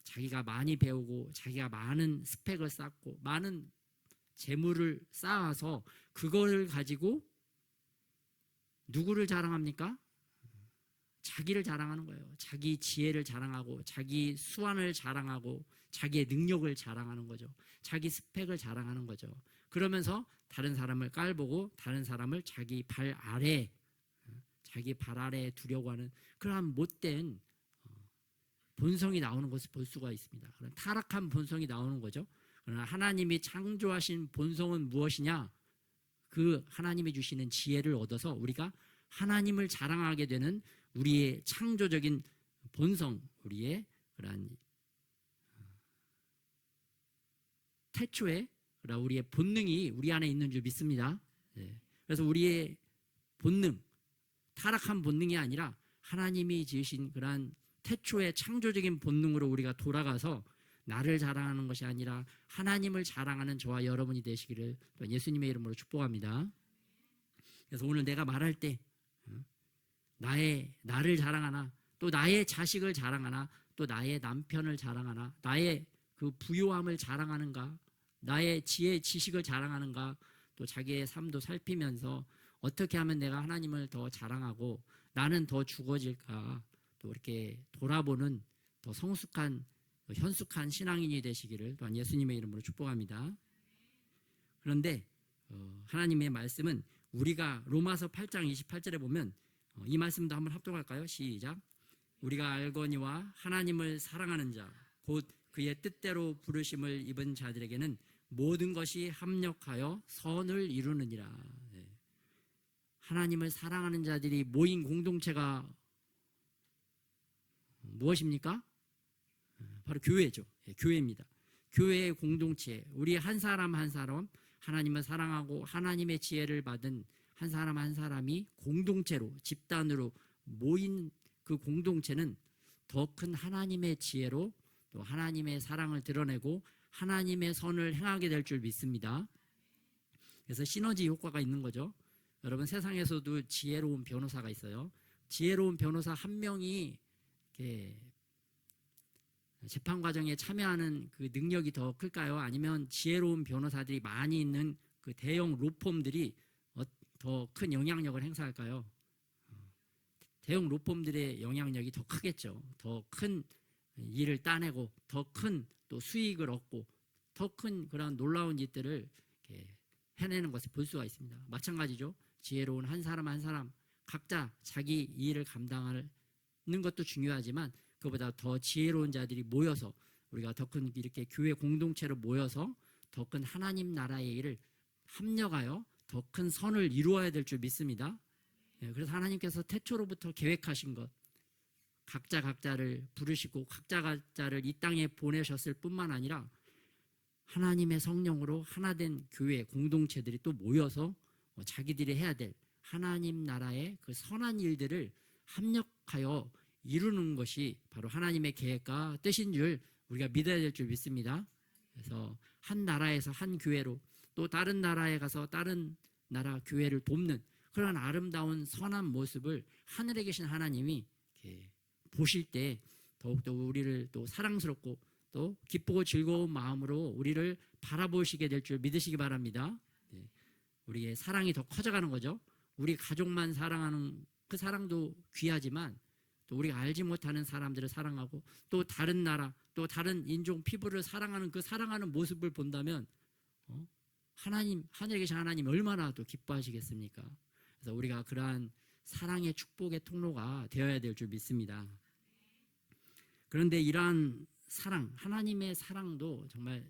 Speaker 3: 자기가 많이 배우고 자기가 많은 스펙을 쌓고 많은 재물을 쌓아서 그거를 가지고 누구를 자랑합니까? 자기를 자랑하는 거예요. 자기 지혜를 자랑하고 자기 수완을 자랑하고 자기의 능력을 자랑하는 거죠. 자기 스펙을 자랑하는 거죠. 그러면서 다른 사람을 깔보고 다른 사람을 자기 발 아래에 두려고 하는 그러한 못된 본성이 나오는 것을 볼 수가 있습니다. 그런 타락한 본성이 나오는 거죠. 그러나 하나님이 창조하신 본성은 무엇이냐? 그 하나님이 주시는 지혜를 얻어서 우리가 하나님을 자랑하게 되는 우리의 창조적인 본성, 우리의 그러한 태초에 우리의 본능이 우리 안에 있는 줄 믿습니다. 그래서 우리의 본능, 타락한 본능이 아니라 하나님이 지으신 그러한 태초의 창조적인 본능으로 우리가 돌아가서 나를 자랑하는 것이 아니라 하나님을 자랑하는 저와 여러분이 되시기를 예수님의 이름으로 축복합니다. 그래서 오늘 내가 말할 때 나를 자랑하나 또 나의 자식을 자랑하나 또 나의 남편을 자랑하나 나의 그 부요함을 자랑하는가 나의 지혜 지식을 자랑하는가 또 자기의 삶도 살피면서 어떻게 하면 내가 하나님을 더 자랑하고 나는 더 죽어질까 또 이렇게 돌아보는 더 성숙한 현숙한 신앙인이 되시기를 또한 예수님의 이름으로 축복합니다. 그런데 하나님의 말씀은 우리가 로마서 8장 28절에 보면 이 말씀도 한번 합독할까요? 시작. 우리가 알거니와 하나님을 사랑하는 자 곧 그의 뜻대로 부르심을 입은 자들에게는 모든 것이 합력하여 선을 이루느니라. 하나님을 사랑하는 자들이 모인 공동체가 무엇입니까? 바로 교회죠. 교회입니다. 교회의 공동체, 우리 한 사람 한 사람 하나님을 사랑하고 하나님의 지혜를 받은 한 사람 한 사람이 공동체로 집단으로 모인 그 공동체는 더 큰 하나님의 지혜로 또 하나님의 사랑을 드러내고 하나님의 선을 행하게 될 줄 믿습니다. 그래서 시너지 효과가 있는 거죠. 여러분 세상에서도 지혜로운 변호사가 있어요. 지혜로운 변호사 한 명이 이렇게 재판 과정에 참여하는 그 능력이 더 클까요? 아니면 지혜로운 변호사들이 많이 있는 그 대형 로펌들이 더 큰 영향력을 행사할까요? 대형 로펌들의 영향력이 더 크겠죠. 더 큰 일을 따내고 더 큰 또 수익을 얻고 더 큰 그런 놀라운 일들을 해내는 것을 볼 수가 있습니다. 마찬가지죠. 지혜로운 한 사람 한 사람 각자 자기 일을 감당하는 것도 중요하지만 그보다 더 지혜로운 자들이 모여서 우리가 더 큰 이렇게 교회 공동체로 모여서 더 큰 하나님 나라의 일을 합력하여 더 큰 선을 이루어야 될 줄 믿습니다. 그래서 하나님께서 태초로부터 계획하신 것 각자를 부르시고 각자를 이 땅에 보내셨을 뿐만 아니라 하나님의 성령으로 하나된 교회 공동체들이 또 모여서 자기들이 해야 될 하나님 나라의 그 선한 일들을 합력하여 이루는 것이 바로 하나님의 계획과 뜻인 줄 우리가 믿어야 될 줄 믿습니다. 그래서 한 나라에서 한 교회로 또 다른 나라에 가서 다른 나라 교회를 돕는 그런 아름다운 선한 모습을 하늘에 계신 하나님이 이렇게 보실 때 더욱더 우리를 또 사랑스럽고 또 기쁘고 즐거운 마음으로 우리를 바라보시게 될 줄 믿으시기 바랍니다. 우리의 사랑이 더 커져가는 거죠. 우리 가족만 사랑하는 그 사랑도 귀하지만 또 우리가 알지 못하는 사람들을 사랑하고 또 다른 나라 또 다른 인종 피부를 사랑하는 그 사랑하는 모습을 본다면 하나님 하늘에 계신 하나님 얼마나 또 기뻐하시겠습니까? 그래서 우리가 그러한 사랑의 축복의 통로가 되어야 될 줄 믿습니다. 그런데 이러한 사랑, 하나님의 사랑도 정말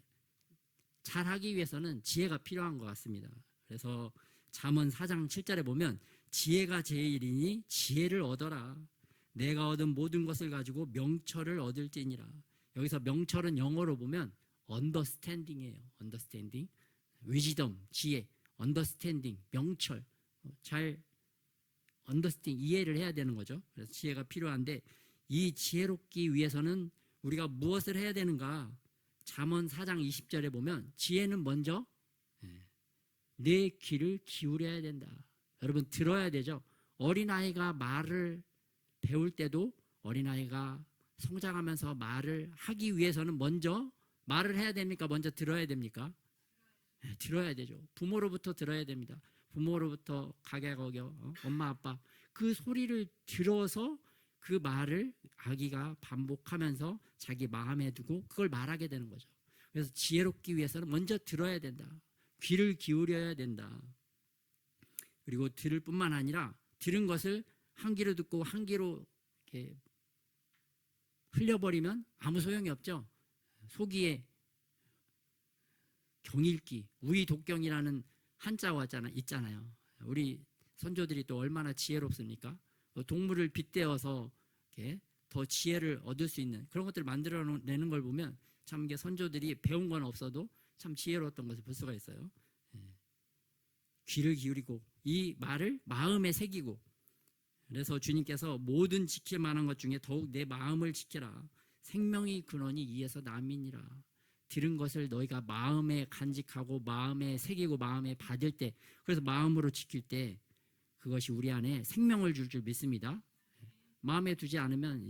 Speaker 3: 잘하기 위해서는 지혜가 필요한 것 같습니다. 그래서 잠언 4장 7절에 보면 지혜가 제일이니 지혜를 얻어라. 내가 얻은 모든 것을 가지고 명철을 얻을지니라. 여기서 명철은 영어로 보면 understanding이에요. understanding, wisdom, 지혜, understanding, 명철, 잘 understanding, 이해를 해야 되는 거죠. 그래서 지혜가 필요한데 이 지혜롭기 위해서는 우리가 무엇을 해야 되는가? 잠언 4장 20절에 보면 지혜는 먼저 내 귀를 기울여야 된다. 여러분 들어야 되죠. 어린아이가 말을 배울 때도 어린아이가 성장하면서 말을 하기 위해서는 먼저 말을 해야 됩니까? 먼저 들어야 됩니까? 들어야 되죠. 부모로부터 들어야 됩니다. 부모로부터 가게거겨 엄마 아빠 그 소리를 들어서 그 말을 아기가 반복하면서 자기 마음에 두고 그걸 말하게 되는 거죠. 그래서 지혜롭기 위해서는 먼저 들어야 된다. 귀를 기울여야 된다. 그리고 들을 뿐만 아니라 들은 것을 한 귀로 듣고 한 귀로 이렇게 흘려버리면 아무 소용이 없죠. 소기에 경읽기, 우의독경이라는 한자가 있잖아요. 우리 선조들이 또 얼마나 지혜롭습니까? 동물을 빗대어서 이렇게 더 지혜를 얻을 수 있는 그런 것들을 만들어내는 걸 보면 참 이게 선조들이 배운 건 없어도 참 지혜로웠던 것을 볼 수가 있어요. 귀를 기울이고 이 말을 마음에 새기고 그래서 주님께서 모든 지킬 만한 것 중에 더욱 내 마음을 지켜라. 생명의 근원이 이에서 남이니라. 들은 것을 너희가 마음에 간직하고 마음에 새기고 마음에 받을 때 그래서 마음으로 지킬 때 그것이 우리 안에 생명을 줄 줄 믿습니다. 마음에 두지 않으면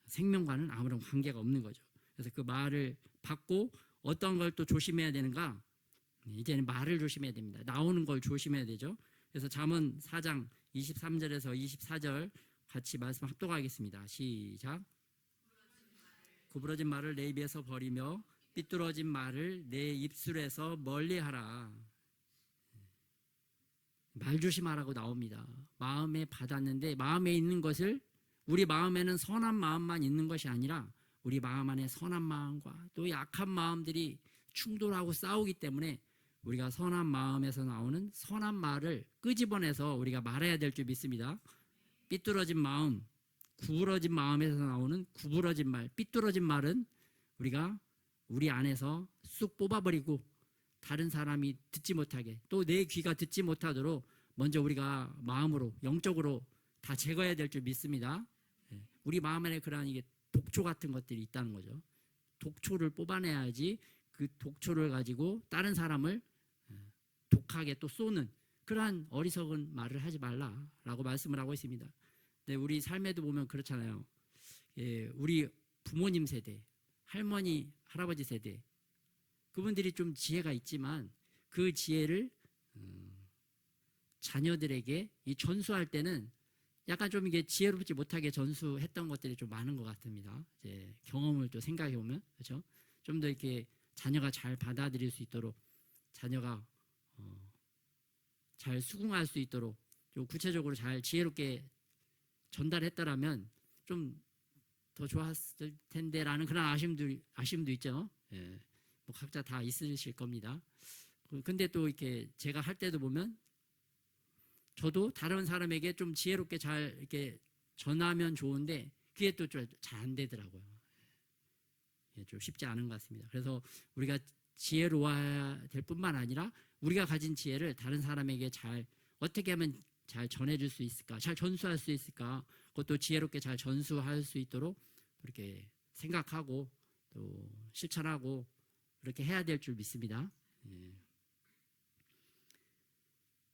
Speaker 3: 생명과는 아무런 관계가 없는 거죠. 그래서 그 말을 받고 어떤 걸 또 조심해야 되는가? 이제는 말을 조심해야 됩니다. 나오는 걸 조심해야 되죠. 그래서 잠언 4장 23절에서 24절 같이 말씀 합독하겠습니다. 시작. 구부러진 말을 내 입에서 버리며 삐뚤어진 말을 내 입술에서 멀리하라. 말 조심하라고 나옵니다. 마음에 받았는데 마음에 있는 것을 우리 마음에는 선한 마음만 있는 것이 아니라 우리 마음 안에 선한 마음과 또 약한 마음들이 충돌하고 싸우기 때문에 우리가 선한 마음에서 나오는 선한 말을 끄집어내서 우리가 말해야 될 줄 믿습니다. 삐뚤어진 마음, 구부러진 마음에서 나오는 구부러진 말, 삐뚤어진 말은 우리가 우리 안에서 쑥 뽑아버리고 다른 사람이 듣지 못하게 또 내 귀가 듣지 못하도록 먼저 우리가 마음으로 영적으로 다 제거해야 될 줄 믿습니다. 우리 마음 안에 그러한 이게 독초 같은 것들이 있다는 거죠. 독초를 뽑아내야지 그 독초를 가지고 다른 사람을 독하게 또 쏘는 그러한 어리석은 말을 하지 말라라고 말씀을 하고 있습니다. 근데 우리 삶에도 보면 그렇잖아요. 우리 부모님 세대, 할머니, 할아버지 세대 그분들이 좀 지혜가 있지만 그 지혜를 자녀들에게 이 전수할 때는 약간 좀 이게 지혜롭지 못하게 전수했던 것들이 좀 많은 것 같습니다. 이제 경험을 또 생각해 보면 그렇죠. 좀 더 이렇게 자녀가 잘 받아들일 수 있도록 자녀가 잘 수긍할 수 있도록 좀 구체적으로 잘 지혜롭게 전달했더라면 좀 더 좋았을 텐데라는 그런 아쉬움도 있죠. 뭐 각자 다 있으실 겁니다. 근데 또 이렇게 제가 할 때도 보면 저도 다른 사람에게 좀 지혜롭게 잘 이렇게 전하면 좋은데 그게 또 좀 잘 안 되더라고요. 좀 쉽지 않은 것 같습니다. 그래서 우리가 지혜로워야 될 뿐만 아니라 우리가 가진 지혜를 다른 사람에게 잘 어떻게 하면 잘 전해줄 수 있을까, 잘 전수할 수 있을까, 그것도 지혜롭게 잘 전수할 수 있도록 이렇게 생각하고 또 실천하고 그렇게 해야 될 줄 믿습니다. 예.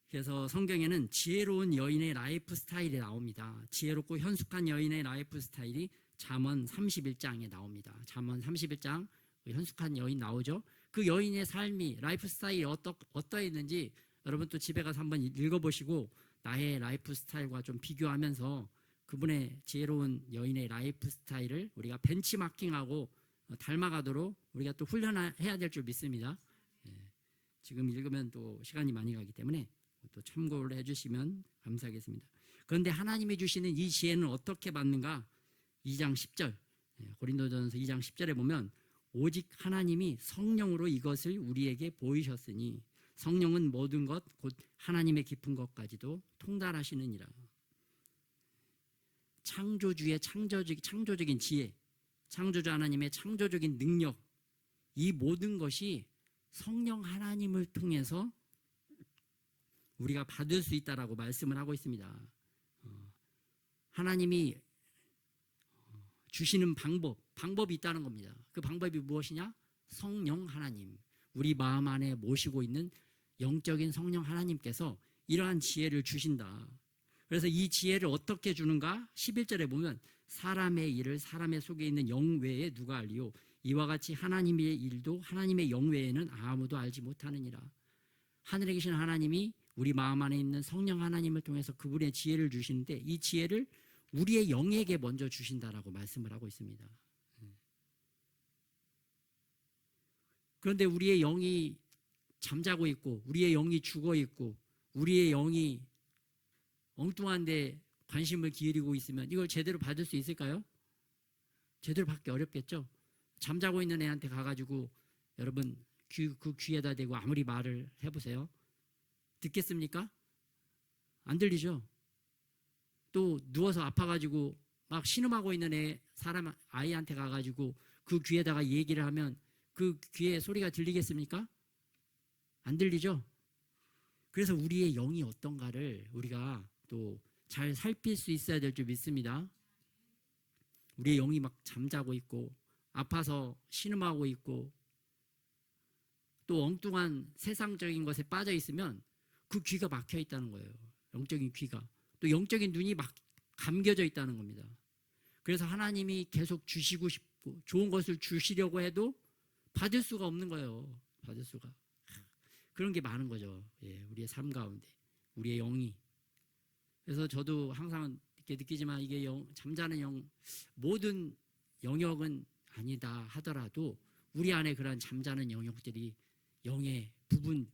Speaker 3: 그래서 성경에는 지혜로운 여인의 라이프 스타일이 나옵니다. 지혜롭고 현숙한 여인의 라이프 스타일이 잠언 31장에 나옵니다. 잠언 31장 현숙한 여인 나오죠. 그 여인의 삶이 라이프 스타일이 어떠했는지 여러분 또 집에 가서 한번 읽어보시고 나의 라이프 스타일과 좀 비교하면서 그분의 지혜로운 여인의 라이프 스타일을 우리가 벤치마킹하고 닮아가도록 우리가 또 훈련해야 될 줄 믿습니다. 예. 지금 읽으면 또 시간이 많이 가기 때문에 또 참고를 해주시면 감사하겠습니다. 그런데 하나님이 주시는 이 지혜는 어떻게 받는가? 2장 10절 고린도전서 2장 10절에 보면 오직 하나님이 성령으로 이것을 우리에게 보이셨으니 성령은 모든 것 곧 하나님의 깊은 것까지도 통달하시느니라. 창조주의 창조적인 지혜, 창조주 하나님의 창조적인 능력, 이 모든 것이 성령 하나님을 통해서 우리가 받을 수 있다라고 말씀을 하고 있습니다. 하나님이 주시는 방법이 있다는 겁니다. 그 방법이 무엇이냐? 성령 하나님, 우리 마음 안에 모시고 있는 영적인 성령 하나님께서 이러한 지혜를 주신다. 그래서 이 지혜를 어떻게 주는가? 11절에 보면 사람의 일을 사람의 속에 있는 영 외에 누가 알리요? 이와 같이 하나님의 일도 하나님의 영 외에는 아무도 알지 못하느니라. 하늘에 계신 하나님이 우리 마음 안에 있는 성령 하나님을 통해서 그분의 지혜를 주시는데 이 지혜를 우리의 영에게 먼저 주신다라고 말씀을 하고 있습니다. 그런데 우리의 영이 잠자고 있고 우리의 영이 죽어 있고 우리의 영이 엉뚱한데 관심을 기울이고 있으면 이걸 제대로 받을 수 있을까요? 제대로 받기 어렵겠죠. 잠자고 있는 애한테 가가지고 여러분 그 귀에다 대고 아무리 말을 해보세요. 듣겠습니까? 안 들리죠? 또 누워서 아파가지고 막 신음하고 있는 아이한테 가가지고 그 귀에다가 얘기를 하면 그 귀에 소리가 들리겠습니까? 안 들리죠? 그래서 우리의 영이 어떤가를 우리가 또 잘 살필 수 있어야 될 줄 믿습니다. 우리의 영이 막 잠자고 있고 아파서 신음하고 있고 또 엉뚱한 세상적인 것에 빠져 있으면 그 귀가 막혀 있다는 거예요. 영적인 귀가. 또 영적인 눈이 막 감겨져 있다는 겁니다. 그래서 하나님이 계속 주시고 싶고 좋은 것을 주시려고 해도 받을 수가 없는 거예요. 받을 수가. 그런 게 많은 거죠. 예, 우리의 삶 가운데. 우리의 영이. 그래서 저도 항상 이렇게 느끼지만 이게 잠자는 모든 영역은 아니다 하더라도 우리 안에 그런 잠자는 영역들이 영의 부분,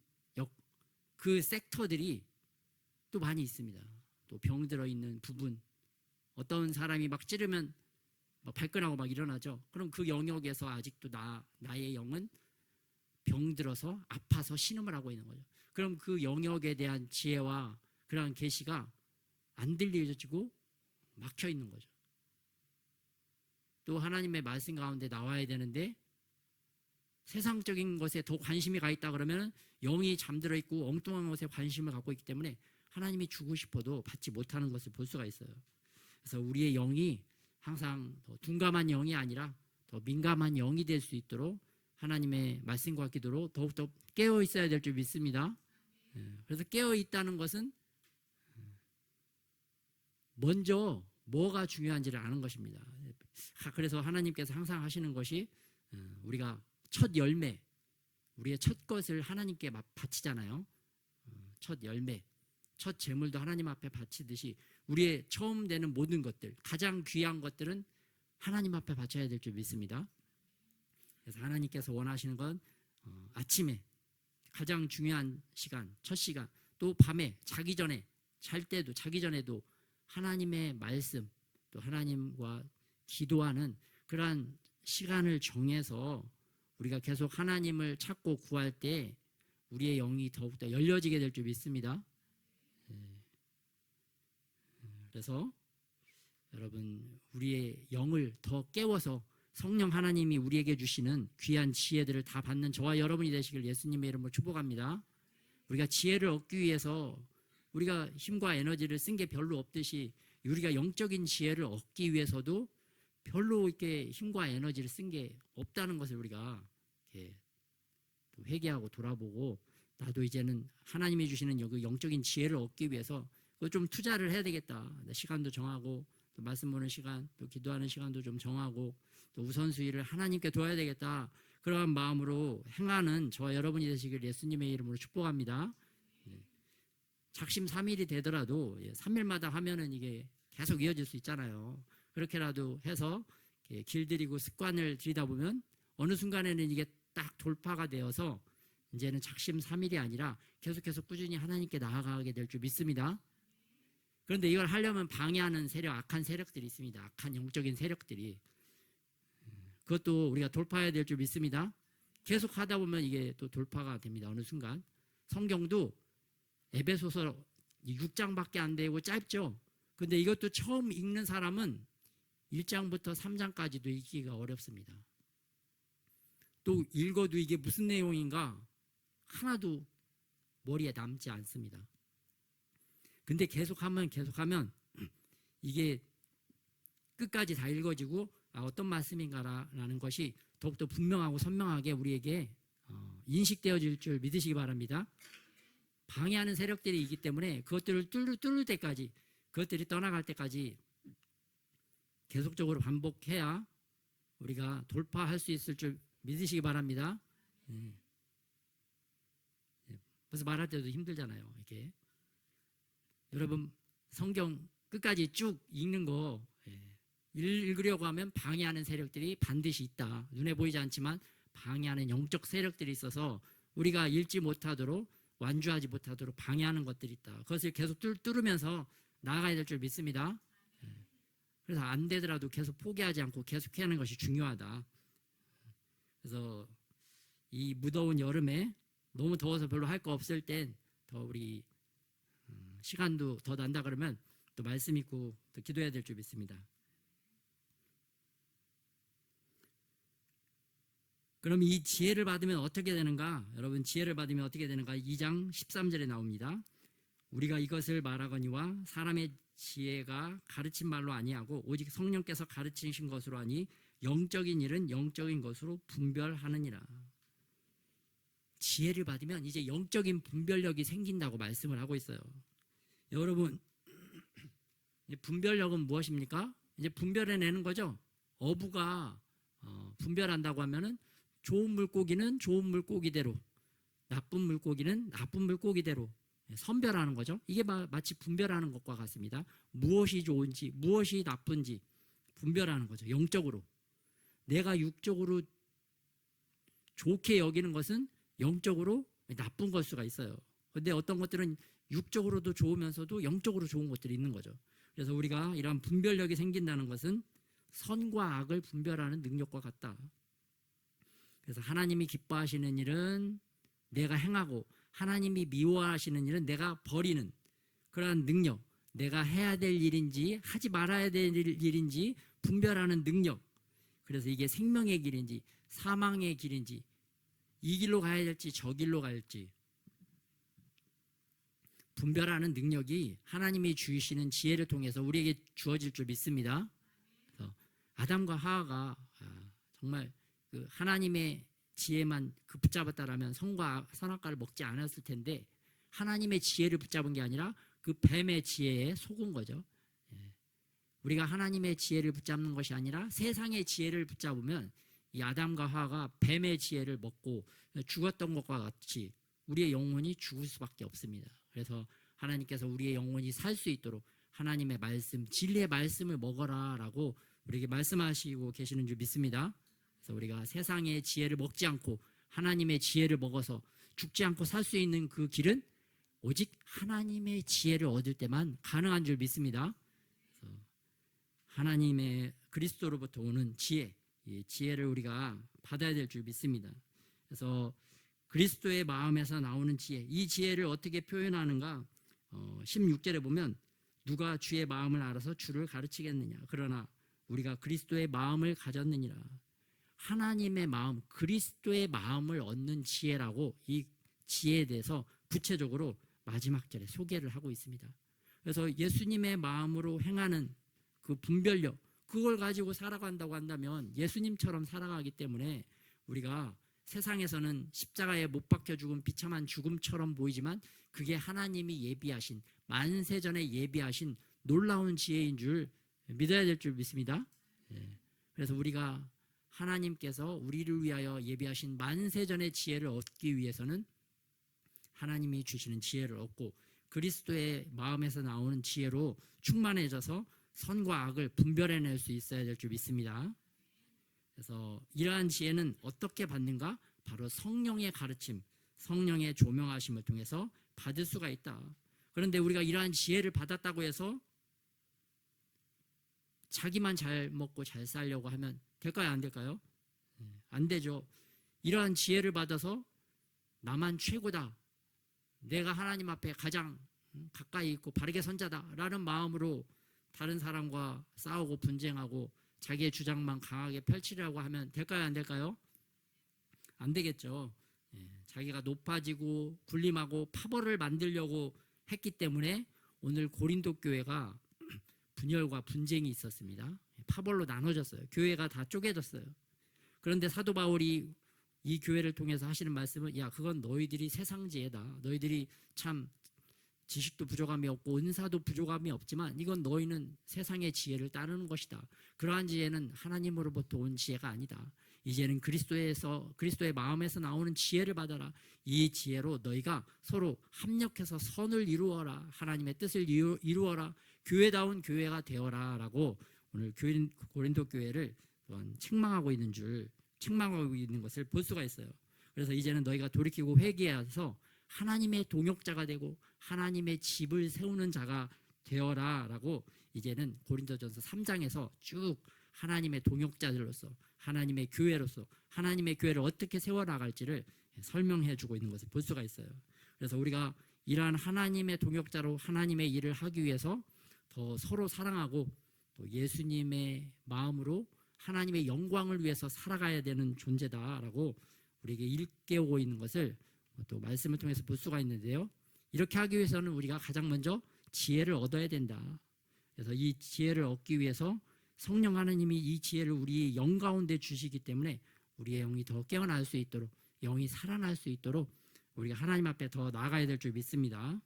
Speaker 3: 그 섹터들이 또 많이 있습니다. 또 병들어 있는 부분. 어떤 사람이 막 찌르면 막 발끈하고 막 일어나죠. 그럼 그 영역에서 아직도 나의 영은 병들어서 아파서 신음을 하고 있는 거죠. 그럼 그 영역에 대한 지혜와 그러한 계시가 안 들려지고 막혀 있는 거죠. 또 하나님의 말씀 가운데 나와야 되는데 세상적인 것에 더 관심이 가 있다 그러면 영이 잠들어 있고 엉뚱한 것에 관심을 갖고 있기 때문에 하나님이 주고 싶어도 받지 못하는 것을 볼 수가 있어요. 그래서 우리의 영이 항상 더 둔감한 영이 아니라 더 민감한 영이 될 수 있도록 하나님의 말씀과 기도로 더욱더 깨어 있어야 될 줄 믿습니다. 그래서 깨어 있다는 것은 먼저 뭐가 중요한지를 아는 것입니다. 그래서 하나님께서 항상 하시는 것이 우리가 첫 열매, 우리의 첫 것을 하나님께 바치잖아요. 첫 열매, 첫 제물도 하나님 앞에 바치듯이 우리의 처음 되는 모든 것들, 가장 귀한 것들은 하나님 앞에 바쳐야 될 줄 믿습니다. 그래서 하나님께서 원하시는 건 아침에 가장 중요한 시간, 첫 시간, 또 밤에 자기 전에, 잘 때도 자기 전에도 하나님의 말씀, 또 하나님과 기도하는 그러한 시간을 정해서 우리가 계속 하나님을 찾고 구할 때 우리의 영이 더욱더 열려지게 될 줄 믿습니다. 그래서 여러분 우리의 영을 더 깨워서 성령 하나님이 우리에게 주시는 귀한 지혜들을 다 받는 저와 여러분이 되시길 예수님의 이름으로 축복합니다. 우리가 지혜를 얻기 위해서 우리가 힘과 에너지를 쓴 게 별로 없듯이 우리가 영적인 지혜를 얻기 위해서도 별로 이렇게 힘과 에너지를 쓴 게 없다는 것을 우리가 이렇게 회개하고 돌아보고, 나도 이제는 하나님이 주시는 그 영적인 지혜를 얻기 위해서 그거 좀 투자를 해야 되겠다. 시간도 정하고, 또 말씀 보는 시간, 또 기도하는 시간도 좀 정하고, 또 우선순위를 하나님께 둬야 되겠다. 그러한 마음으로 행하는 저와 여러분이 되시길 예수님의 이름으로 축복합니다. 작심삼일이 되더라도 3일마다 하면은 이게 계속 이어질 수 있잖아요. 그렇게라도 해서 길들이고 습관을 들이다 보면 어느 순간에는 이게 딱 돌파가 되어서 이제는 작심삼일이 아니라 계속해서 꾸준히 하나님께 나아가게 될 줄 믿습니다. 그런데 이걸 하려면 방해하는 세력, 악한 세력들이 있습니다. 악한 영적인 세력들이. 그것도 우리가 돌파해야 될 줄 믿습니다. 계속 하다 보면 이게 또 돌파가 됩니다. 어느 순간. 성경도 에베소서 6장밖에 안 되고 짧죠. 근데 이것도 처음 읽는 사람은 1장부터 3장까지도 읽기가 어렵습니다. 또 읽어도 이게 무슨 내용인가 하나도 머리에 남지 않습니다. 근데 계속하면 이게 끝까지 다 읽어지고 어떤 말씀인가라는 것이 더욱더 분명하고 선명하게 우리에게 인식되어질 줄 믿으시기 바랍니다. 방해하는 세력들이 있기 때문에 그것들을 뚫을 때까지, 그것들이 떠나갈 때까지 계속적으로 반복해야 우리가 돌파할 수 있을 줄 믿으시기 바랍니다. 그래서 말할 때도 힘들잖아요. 이렇게 여러분 성경 끝까지 쭉 읽는 거 읽으려고 하면 방해하는 세력들이 반드시 있다. 눈에 보이지 않지만 방해하는 영적 세력들이 있어서 우리가 읽지 못하도록, 완주하지 못하도록 방해하는 것들이 있다. 그것을 계속 뚫으면서 나아가야 될 줄 믿습니다. 그래서 안 되더라도 계속 포기하지 않고 계속해야 하는 것이 중요하다. 그래서 이 무더운 여름에 너무 더워서 별로 할 거 없을 땐 더 우리 시간도 더 난다 그러면 또 말씀 읽고 또 기도해야 될 줄 믿습니다. 그럼 이 지혜를 받으면 어떻게 되는가? 여러분, 지혜를 받으면 어떻게 되는가? 2장 13절에 나옵니다. 우리가 이것을 말하거니와 사람의 지혜가 가르친 말로 아니하고 오직 성령께서 가르치신 것으로 하니 영적인 일은 영적인 것으로 분별하느니라. 지혜를 받으면 이제 영적인 분별력이 생긴다고 말씀을 하고 있어요. 여러분, 분별력은 무엇입니까? 이제 분별해내는 거죠. 어부가 분별한다고 하면은 좋은 물고기는 좋은 물고기대로, 나쁜 물고기는 나쁜 물고기대로 선별하는 거죠. 이게 마치 분별하는 것과 같습니다. 무엇이 좋은지, 무엇이 나쁜지 분별하는 거죠. 영적으로. 내가 육적으로 좋게 여기는 것은 영적으로 나쁜 걸 수가 있어요. 그런데 어떤 것들은 육적으로도 좋으면서도 영적으로 좋은 것들이 있는 거죠. 그래서 우리가 이러한 분별력이 생긴다는 것은 선과 악을 분별하는 능력과 같다. 그래서 하나님이 기뻐하시는 일은 내가 행하고 하나님이 미워하시는 일은 내가 버리는 그러한 능력, 내가 해야 될 일인지 하지 말아야 될 일인지 분별하는 능력. 그래서 이게 생명의 길인지 사망의 길인지 이 길로 가야 될지 저 길로 갈지 분별하는 능력이 하나님이 주시는 지혜를 통해서 우리에게 주어질 줄 믿습니다. 그래서 아담과 하와가 정말 그 하나님의 지혜만 붙잡았다라면 선과 선악과를 먹지 않았을 텐데 하나님의 지혜를 붙잡은 게 아니라 그 뱀의 지혜에 속은 거죠. 우리가 하나님의 지혜를 붙잡는 것이 아니라 세상의 지혜를 붙잡으면 이 아담과 하와가 뱀의 지혜를 먹고 죽었던 것과 같이 우리의 영혼이 죽을 수밖에 없습니다. 그래서 하나님께서 우리의 영혼이 살 수 있도록 하나님의 말씀, 진리의 말씀을 먹어라라고 우리에게 말씀하시고 계시는 줄 믿습니다. 그래서 우리가 세상의 지혜를 먹지 않고 하나님의 지혜를 먹어서 죽지 않고 살 수 있는 그 길은 오직 하나님의 지혜를 얻을 때만 가능한 줄 믿습니다. 그래서 하나님의 그리스도로부터 오는 지혜, 이 지혜를 우리가 받아야 될 줄 믿습니다. 그래서 그리스도의 마음에서 나오는 지혜, 이 지혜를 어떻게 표현하는가? 16절에 보면 누가 주의 마음을 알아서 주를 가르치겠느냐. 그러나 우리가 그리스도의 마음을 가졌느니라. 하나님의 마음, 그리스도의 마음을 얻는 지혜라고 이 지혜에 대해서 구체적으로 마지막 절에 소개를 하고 있습니다. 그래서 예수님의 마음으로 행하는 그 분별력, 그걸 가지고 살아간다고 한다면 예수님처럼 살아가기 때문에 우리가 세상에서는 십자가에 못 박혀 죽은 비참한 죽음처럼 보이지만 그게 하나님이 예비하신, 만세전에 예비하신 놀라운 지혜인 줄 믿어야 될 줄 믿습니다. 그래서 우리가 하나님께서 우리를 위하여 예비하신 만세전의 지혜를 얻기 위해서는 하나님이 주시는 지혜를 얻고 그리스도의 마음에서 나오는 지혜로 충만해져서 선과 악을 분별해낼 수 있어야 될 줄 믿습니다. 그래서 이러한 지혜는 어떻게 받는가? 바로 성령의 가르침, 성령의 조명하심을 통해서 받을 수가 있다. 그런데 우리가 이러한 지혜를 받았다고 해서 자기만 잘 먹고 잘 살려고 하면 될까요? 안 될까요? 안 되죠. 이러한 지혜를 받아서 나만 최고다, 내가 하나님 앞에 가장 가까이 있고 바르게 선자다라는 마음으로 다른 사람과 싸우고 분쟁하고 자기의 주장만 강하게 펼치려고 하면 될까요? 안 될까요? 안 되겠죠. 자기가 높아지고 군림하고 파벌을 만들려고 했기 때문에 오늘 고린도 교회가 분열과 분쟁이 있었습니다. 파벌로 나눠졌어요. 교회가 다 쪼개졌어요. 그런데 사도 바울이 이 교회를 통해서 하시는 말씀은, 야, 그건 너희들이 세상 지혜다. 너희들이 참 지식도 부족함이 없고 은사도 부족함이 없지만 이건 너희는 세상의 지혜를 따르는 것이다. 그러한 지혜는 하나님으로부터 온 지혜가 아니다. 이제는 그리스도의 마음에서 나오는 지혜를 받아라. 이 지혜로 너희가 서로 합력해서 선을 이루어라. 하나님의 뜻을 이루어라. 교회다운 교회가 되어라. 라고 오늘 고린도 교회를 책망하고 있는 것을 볼 수가 있어요. 그래서 이제는 너희가 돌이키고 회개해서 하나님의 동역자가 되고 하나님의 집을 세우는 자가 되어라. 라고 이제는 고린도전서 3장에서 쭉 하나님의 동역자들로서, 하나님의 교회로서 하나님의 교회를 어떻게 세워나갈지를 설명해 주고 있는 것을 볼 수가 있어요. 그래서 우리가 이러한 하나님의 동역자로 하나님의 일을 하기 위해서 더 서로 사랑하고 또 예수님의 마음으로 하나님의 영광을 위해서 살아가야 되는 존재다라고 우리에게 일깨우고 있는 것을 또 말씀을 통해서 볼 수가 있는데요. 이렇게 하기 위해서는 우리가 가장 먼저 지혜를 얻어야 된다. 그래서 이 지혜를 얻기 위해서 성령 하나님이 이 지혜를 우리 영 가운데 주시기 때문에 우리의 영이 더 깨어날 수 있도록, 영이 살아날 수 있도록 우리가 하나님 앞에 더 나아가야 될 줄 믿습니다.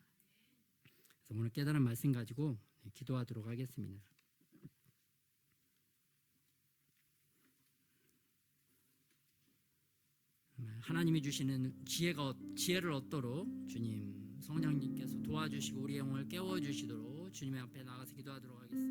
Speaker 3: 그래서 오늘 깨달은 말씀 가지고 기도하도록 하겠습니다. 하나님이 주시는 지혜를 얻도록 주님 성령님께서 도와주시고 우리 영을 깨워주시도록 주님의 앞에 나가서 기도하도록 하겠습니다.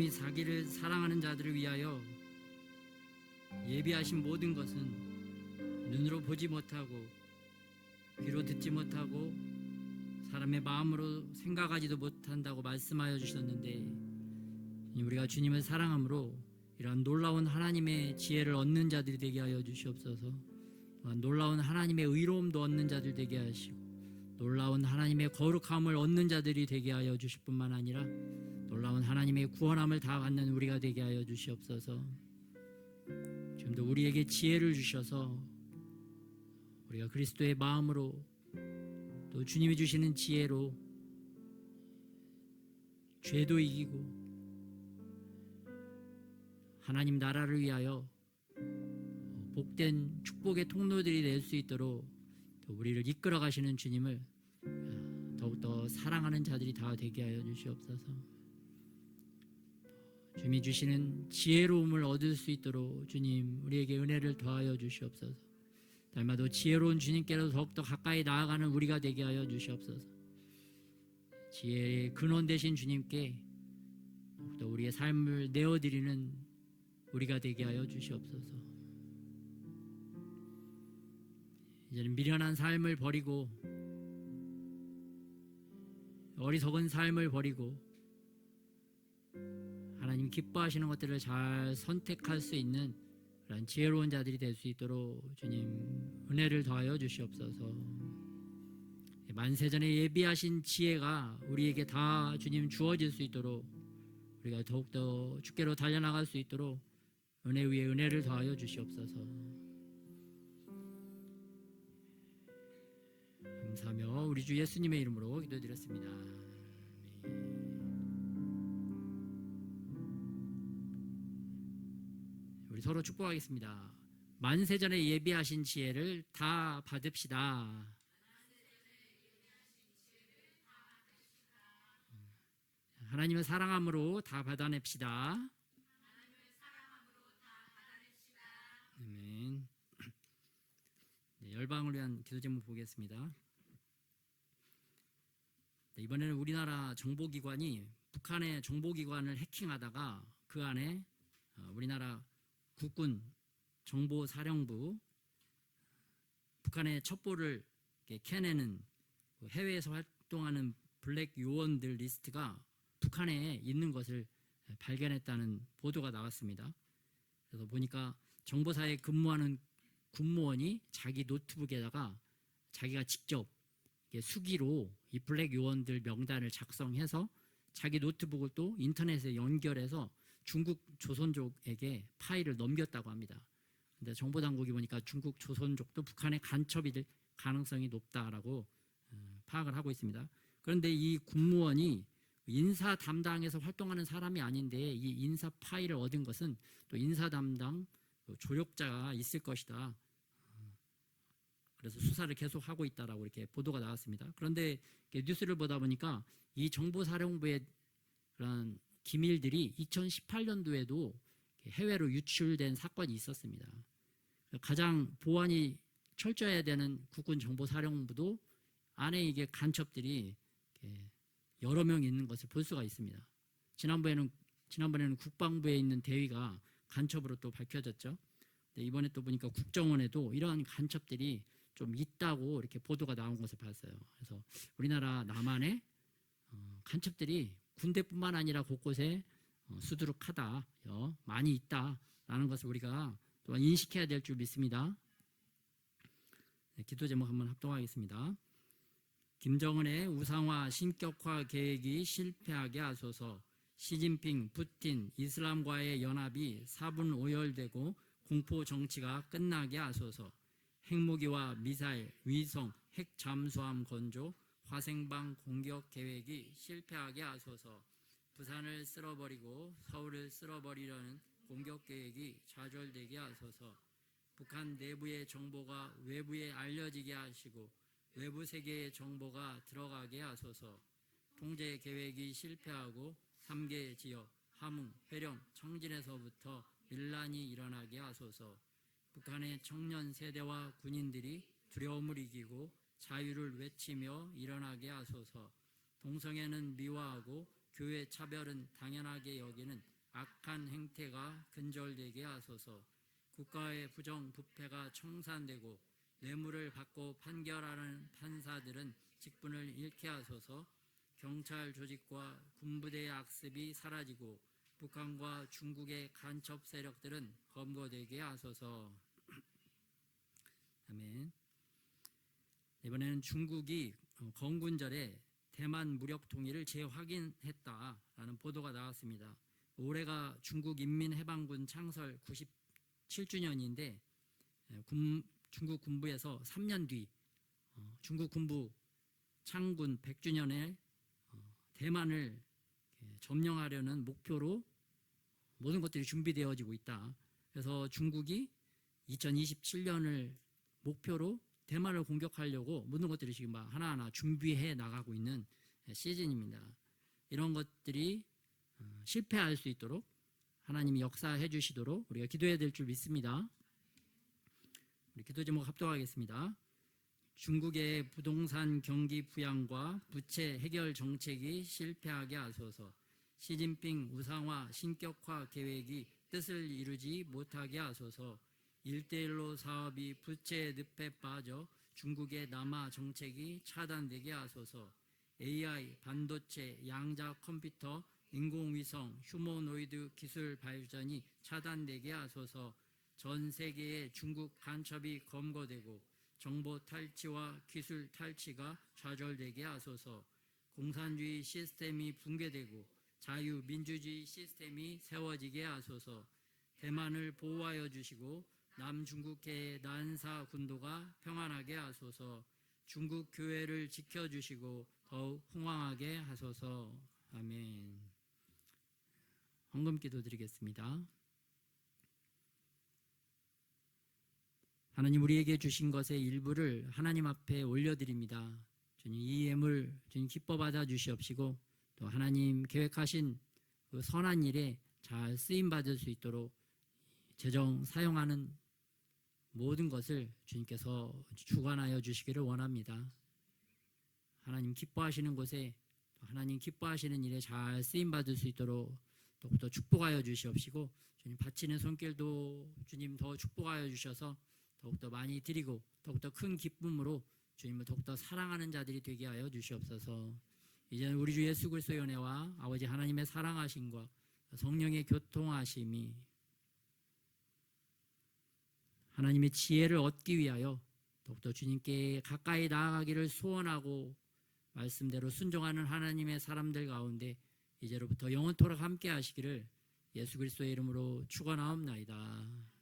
Speaker 3: 주님이 자기를 사랑하는 자들을 위하여 예비하신 모든 것은 눈으로 보지 못하고 귀로 듣지 못하고 사람의 마음으로 생각하지도 못한다고 말씀하여 주셨는데, 우리가 주님을 사랑함으로 이러한 놀라운 하나님의 지혜를 얻는 자들이 되게 하여 주시옵소서. 또한 놀라운 하나님의 의로움도 얻는 자들 되게 하시고 놀라운 하나님의 거룩함을 얻는 자들이 되게 하여 주실 뿐만 아니라 놀라운 하나님의 구원함을 다 받는 우리가 되게 하여 주시옵소서. 지금도 우리에게 지혜를 주셔서 우리가 그리스도의 마음으로 또 주님이 주시는 지혜로 죄도 이기고 하나님 나라를 위하여 복된 축복의 통로들이 될 수 있도록 또 우리를 이끌어 가시는 주님을 더욱더 사랑하는 자들이 다 되게 하여 주시옵소서. 주님이 주시는 지혜로움을 얻을 수 있도록 주님 우리에게 은혜를 더하여 주시옵소서. 닮아도 지혜로운 주님께로 더욱더 가까이 나아가는 우리가 되게 하여 주시옵소서. 지혜의 근원 되신 주님께 또 우리의 삶을 내어드리는 우리가 되게 하여 주시옵소서. 이제는 미련한 삶을 버리고 어리석은 삶을 버리고 하나님 기뻐하시는 것들을 잘 선택할 수 있는 그런 지혜로운 자들이 될 수 있도록 주님 은혜를 더하여 주시옵소서. 만세전에 예비하신 지혜가 우리에게 다 주님 주어질 수 있도록 우리가 더욱더 주께로 달려나갈 수 있도록 은혜 위에 은혜를 더하여 주시옵소서. 감사하며 우리 주 예수님의 이름으로 기도드렸습니다. 우리 서로 축복하겠습니다. 만세전에 예비하신 지혜를 다 받읍시다. 하나님을 사랑함으로 다 받아냅시다. 아멘. 네, 열방을 위한 기도 제목 보겠습니다. 네, 이번에는 우리나라 정보기관이 북한의 정보기관을 해킹하다가 그 안에 우리나라 국군 정보사령부 북한의 첩보를 캐내는 해외에서 활동하는 블랙 요원들 리스트가 북한에 있는 것을 발견했다는 보도가 나왔습니다. 그래서 보니까 정보사에 근무하는 군무원이 자기 노트북에다가 자기가 직접 수기로 이 블랙 요원들 명단을 작성해서 자기 노트북을 또 인터넷에 연결해서 중국 조선족에게 파일을 넘겼다고 합니다. 근데 정보당국이 보니까 중국 조선족도 북한의 간첩이 될 가능성이 높다라고 파악을 하고 있습니다. 그런데 이 군무원이 인사 담당에서 활동하는 사람이 아닌데 이 인사 파일을 얻은 것은 또 인사 담당 조력자가 있을 것이다. 그래서 수사를 계속 하고 있다라고 이렇게 보도가 나왔습니다. 그런데 뉴스를 보다 보니까 이 정보사령부의 그런 기밀들이 2018년도에도 해외로 유출된 사건이 있었습니다. 가장 보안이 철저해야 되는 국군 정보사령부도 안에 이게 간첩들이 여러 명 있는 것을 볼 수가 있습니다. 지난번에는 국방부에 있는 대위가 간첩으로 또 밝혀졌죠. 이번에 또 보니까 국정원에도 이러한 간첩들이 좀 있다고 이렇게 보도가 나온 것을 봤어요. 그래서 우리나라 남한에 간첩들이 군대뿐만 아니라 곳곳에 수두룩하다, 많이 있다라는 것을 우리가 또한 인식해야 될 줄 믿습니다. 네, 기도 제목 한번 합동하겠습니다. 김정은의 우상화 신격화 계획이 실패하게 하소서. 시진핑, 푸틴, 이슬람과의 연합이 사분오열되고 공포 정치가 끝나게 하소서. 핵무기와 미사일, 위성, 핵 잠수함 건조, 화생방 공격 계획이 실패하게 하소서. 부산을 쓸어버리고 서울을 쓸어버리려는 공격 계획이 좌절되게 하소서. 북한 내부의 정보가 외부에 알려지게 하시고 외부 세계의 정보가 들어가게 하소서. 통제 계획이 실패하고 3개 지역, 함흥, 회령, 청진에서부터 밀란이 일어나게 하소서. 북한의 청년 세대와 군인들이 두려움을 이기고 자유를 외치며 일어나게 하소서. 동성애는 미화하고 교회 차별은 당연하게 여기는 악한 행태가 근절되게 하소서. 국가의 부정 부패가 청산되고 뇌물을 받고 판결하는 판사들은 직분을 잃게 하소서. 경찰 조직과 군부대의 악습이 사라지고 북한과 중국의 간첩 세력들은 검거되게 하소서. 아멘. 이번에는 중국이 건군절에 대만 무력 통일을 재확인했다라는 보도가 나왔습니다. 올해가 중국 인민해방군 창설 97주년인데 중국 군부에서 3년 뒤 중국 군부 창군 100주년에 대만을 점령하려는 목표로 모든 것들이 준비되어지고 있다. 그래서 중국이 2027년을 목표로 대만을 공격하려고 모든 것들이 지금 하나하나 준비해 나가고 있는 시즌입니다. 이런 것들이 실패할 수 있도록 하나님이 역사해 주시도록 우리가 기도해야 될 줄 믿습니다. 우리 기도 제목 합독하겠습니다. 중국의 부동산 경기 부양과 부채 해결 정책이 실패하게 하소서. 시진핑 우상화 신격화 계획이 뜻을 이루지 못하게 하소서. 1대1로 사업이 부채 늪에 빠져 중국의 남아 정책이 차단되게 하소서. AI, 반도체, 양자 컴퓨터, 인공위성, 휴머노이드 기술 발전이 차단되게 하소서. 전 세계의 중국 간첩이 검거되고 정보 탈취와 기술 탈취가 좌절되게 하소서. 공산주의 시스템이 붕괴되고 자유민주주의 시스템이 세워지게 하소서. 대만을 보호하여 주시고 남중국해의 난사 군도가 평안하게 하소서. 중국 교회를 지켜주시고 더욱 흥왕하게 하소서. 아멘. 헌금기도 드리겠습니다. 하나님, 우리에게 주신 것의 일부를 하나님 앞에 올려드립니다. 주님, 이 예물 주님 기뻐 받아 주시옵시고 또 하나님 계획하신 그 선한 일에 잘 쓰임 받을 수 있도록 재정 사용하는 모든 것을 주님께서 주관하여 주시기를 원합니다. 하나님 기뻐하시는 곳에 하나님 기뻐하시는 일에 잘 쓰임 받을 수 있도록 더욱더 축복하여 주시옵시고 주님 바치는 손길도 주님 더 축복하여 주셔서 더욱더 많이 드리고 더욱더 큰 기쁨으로 주님을 더욱더 사랑하는 자들이 되게 하여 주시옵소서. 이제는 우리 주 예수 그리스도의 은혜와 아버지 하나님의 사랑하심과 성령의 교통하심이 하나님의 지혜를 얻기 위하여 더욱더 주님께 가까이 나아가기를 소원하고 말씀대로 순종하는 하나님의 사람들 가운데 이제로부터 영원토록 함께 하시기를 예수 그리스도의 이름으로 축원하옵나이다.